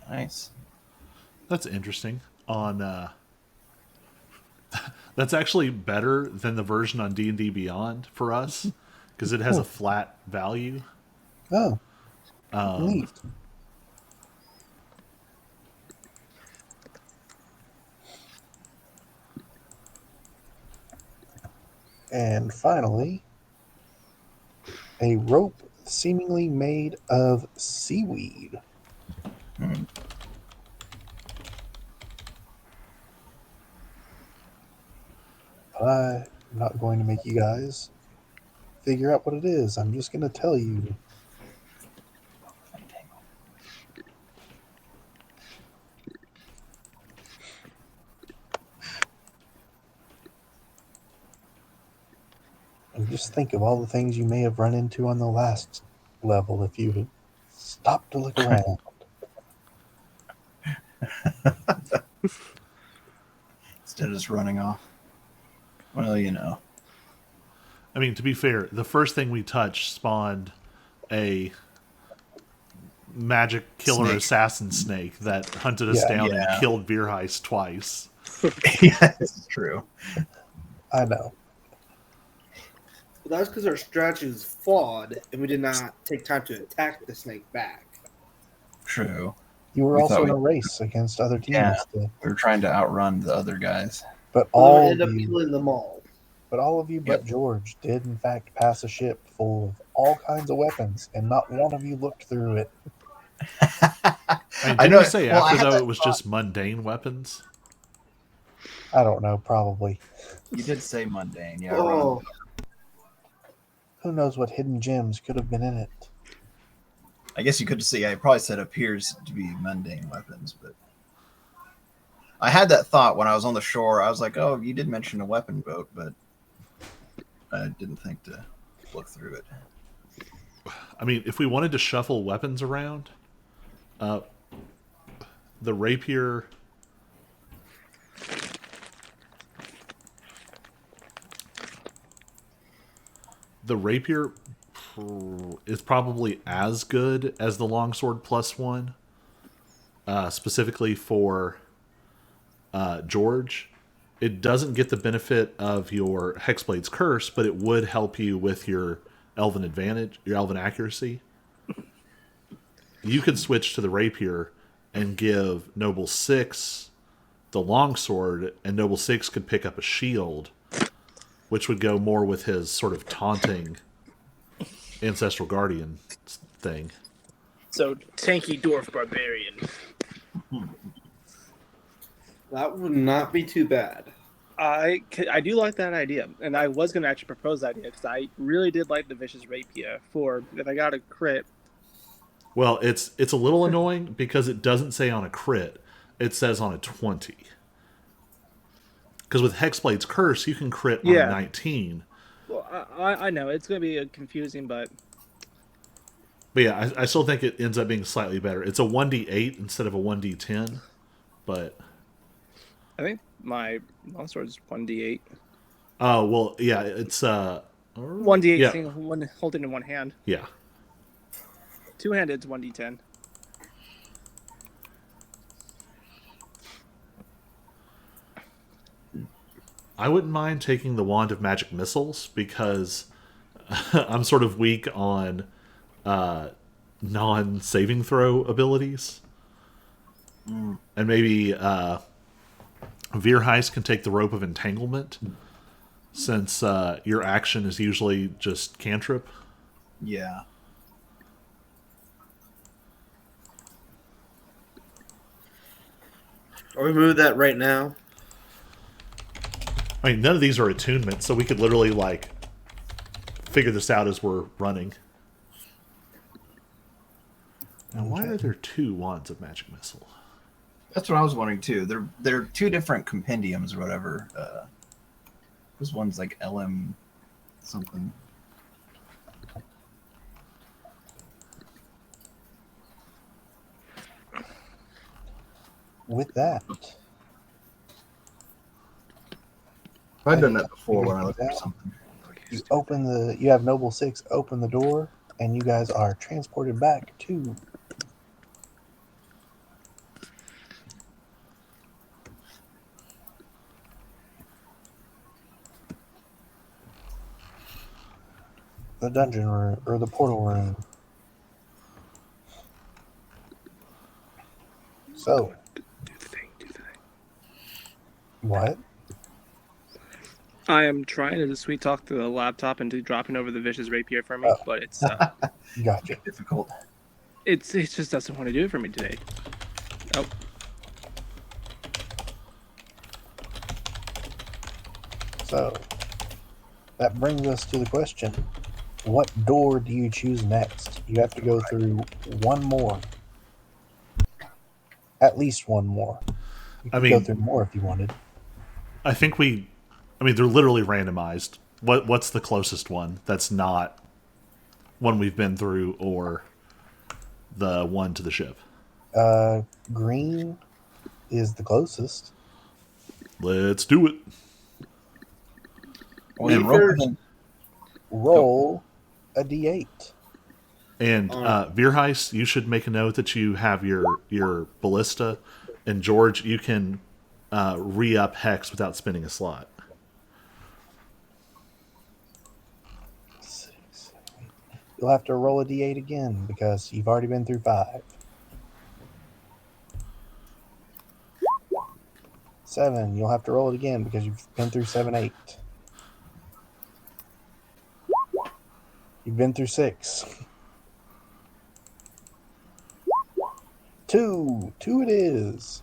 Nice. That's interesting. That's actually better than the version on D&D Beyond for us, because it has a flat value. Oh, neat. And finally, a rope seemingly made of seaweed. I'm not going to make you guys figure out what it is. I'm just going to tell you. And just think of all the things you may have run into on the last level if you had stopped to look around. Instead of just running off. Well, I mean, to be fair, the first thing we touched spawned a magic killer assassin snake that hunted us down and killed Veerheis twice. Yeah, this is true. I know. Well, that's because our strategy was flawed, and we did not take time to attack the snake back. True. You were We also thought in a we- race against other Yeah. teams. We were trying to outrun the other guys. But So then we all ended of up you, killing them all. but George did in fact pass a ship full of all kinds of weapons, and not one of you looked through it. Didn't you say after though it was just mundane weapons? I don't know, probably. You did say mundane, yeah. Oh, Who knows what hidden gems could have been in it? I guess you could say I probably said appears to be mundane weapons, but I had that thought when I was on the shore. I was like, oh, you did mention a weapon boat, but I didn't think to look through it. I mean, if we wanted to shuffle weapons around, the rapier. The rapier is probably as good as the longsword +1, specifically for George. It doesn't get the benefit of your Hexblade's Curse, but it would help you with your Elven advantage, your Elven accuracy. You could switch to the rapier and give Noble 6 the longsword, and Noble 6 could pick up a shield, which would go more with his sort of taunting Ancestral Guardian thing. So, tanky dwarf barbarian. that would not be too bad. I do like that idea, and I was going to actually propose that idea because I really did like the Vicious Rapier for if I got a crit. Well, it's a little annoying because it doesn't say on a crit; it says on a 20. Because with Hexblade's Curse, you can crit on a 19. Well, I know it's going to be confusing, but yeah, I still think it ends up being slightly better. It's a 1d8 instead of a 1d10, but I think my longsword is 1d8. Oh well, yeah, it's 1d8 yeah. single, one holding in one hand. Yeah. Two-handed is 1d10. I wouldn't mind taking the Wand of Magic Missiles because I'm sort of weak on non-saving throw abilities. And maybe Veerheist can take the Rope of Entanglement since your action is usually just cantrip. Yeah. Are we move that right now? I mean, none of these are attunements, so we could literally, like, figure this out as we're running. Now, why are there two Wands of Magic Missile? That's what I was wondering, too. They're two different compendiums or whatever. This one's like LM something. With that, I've done that before when I looked at something. you have Noble 6 open the door, and you guys are transported back to the dungeon room, or the portal room. So, Do the thing. what? I am trying to sweet talk the laptop into dropping over the Vicious Rapier for me, but it's Gotcha. Difficult. it just doesn't want to do it for me today. Oh, So, that brings us to the question. What door do you choose next? You have to go through one more. At least one more. You could go through more if you wanted. I think they're literally randomized. What's the closest one that's not one we've been through or the one to the ship? Green is the closest. Let's do it. Roll a d8. And Veerheist, you should make a note that you have your ballista, and George, you can re-up Hex without spinning a slot. You'll have to roll a d8 again because you've already been through 5. 7. You'll have to roll it again because you've been through 7, 8. You've been through 6. 2. 2 it is.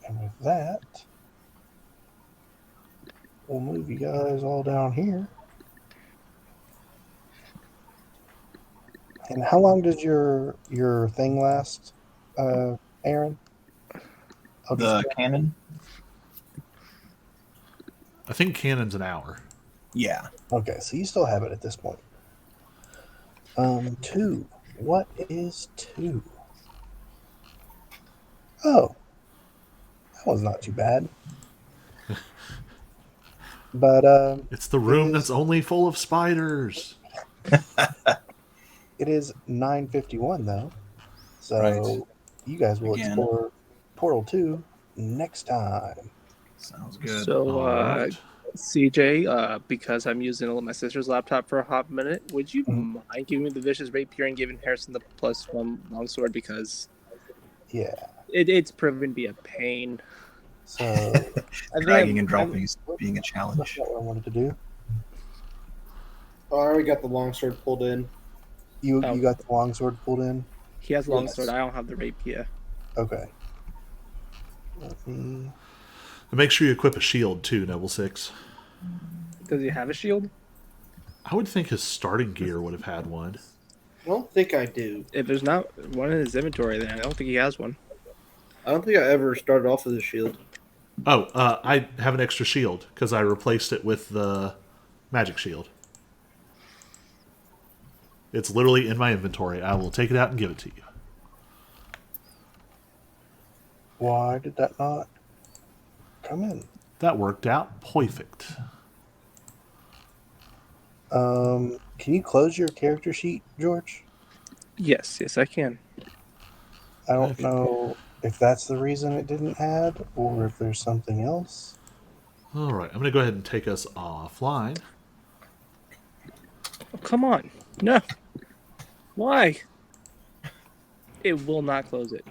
And with that, we'll move you guys all down here. And how long does your thing last, Aaron? I'll The just cannon? I think cannon's an hour. Yeah. okay. So you still have it at this point. 2. What is 2? Oh, that was not too bad. But It's the room is- that's only full of spiders. it is 9:51 though, so Right. you guys will Again. explore Portal 2 next time. Sounds good. So, All right. CJ, because I'm using my sister's laptop for a hot minute, would you Mhm. mind giving me the vicious rapier and giving Harrison the +1 longsword because Yeah. it's proven to be a pain. So I Dragging think and dropping is being a that's challenge. not what I wanted to do. Oh, I already got the longsword pulled in. You Oh. you got the longsword pulled in. he has longsword. Yes. I don't have the rapier. Okay. Let me. And make sure you equip a shield too, Noble 6. Does he have a shield? I would think his starting gear would have had one. I don't think I do. If there's not one in his inventory, then I don't think he has one. I don't think I ever started off with a shield. Oh, I have an extra shield because I replaced it with the magic shield. It's literally in my inventory. I will take it out and give it to you. Why did that not come in? That worked out perfect. Can you close your character sheet, George? Yes, I can. I don't Okay. know if that's the reason it didn't add or if there's something else. All right, I'm going to go ahead and take us offline. Oh, come on. No. Why? It will not close it.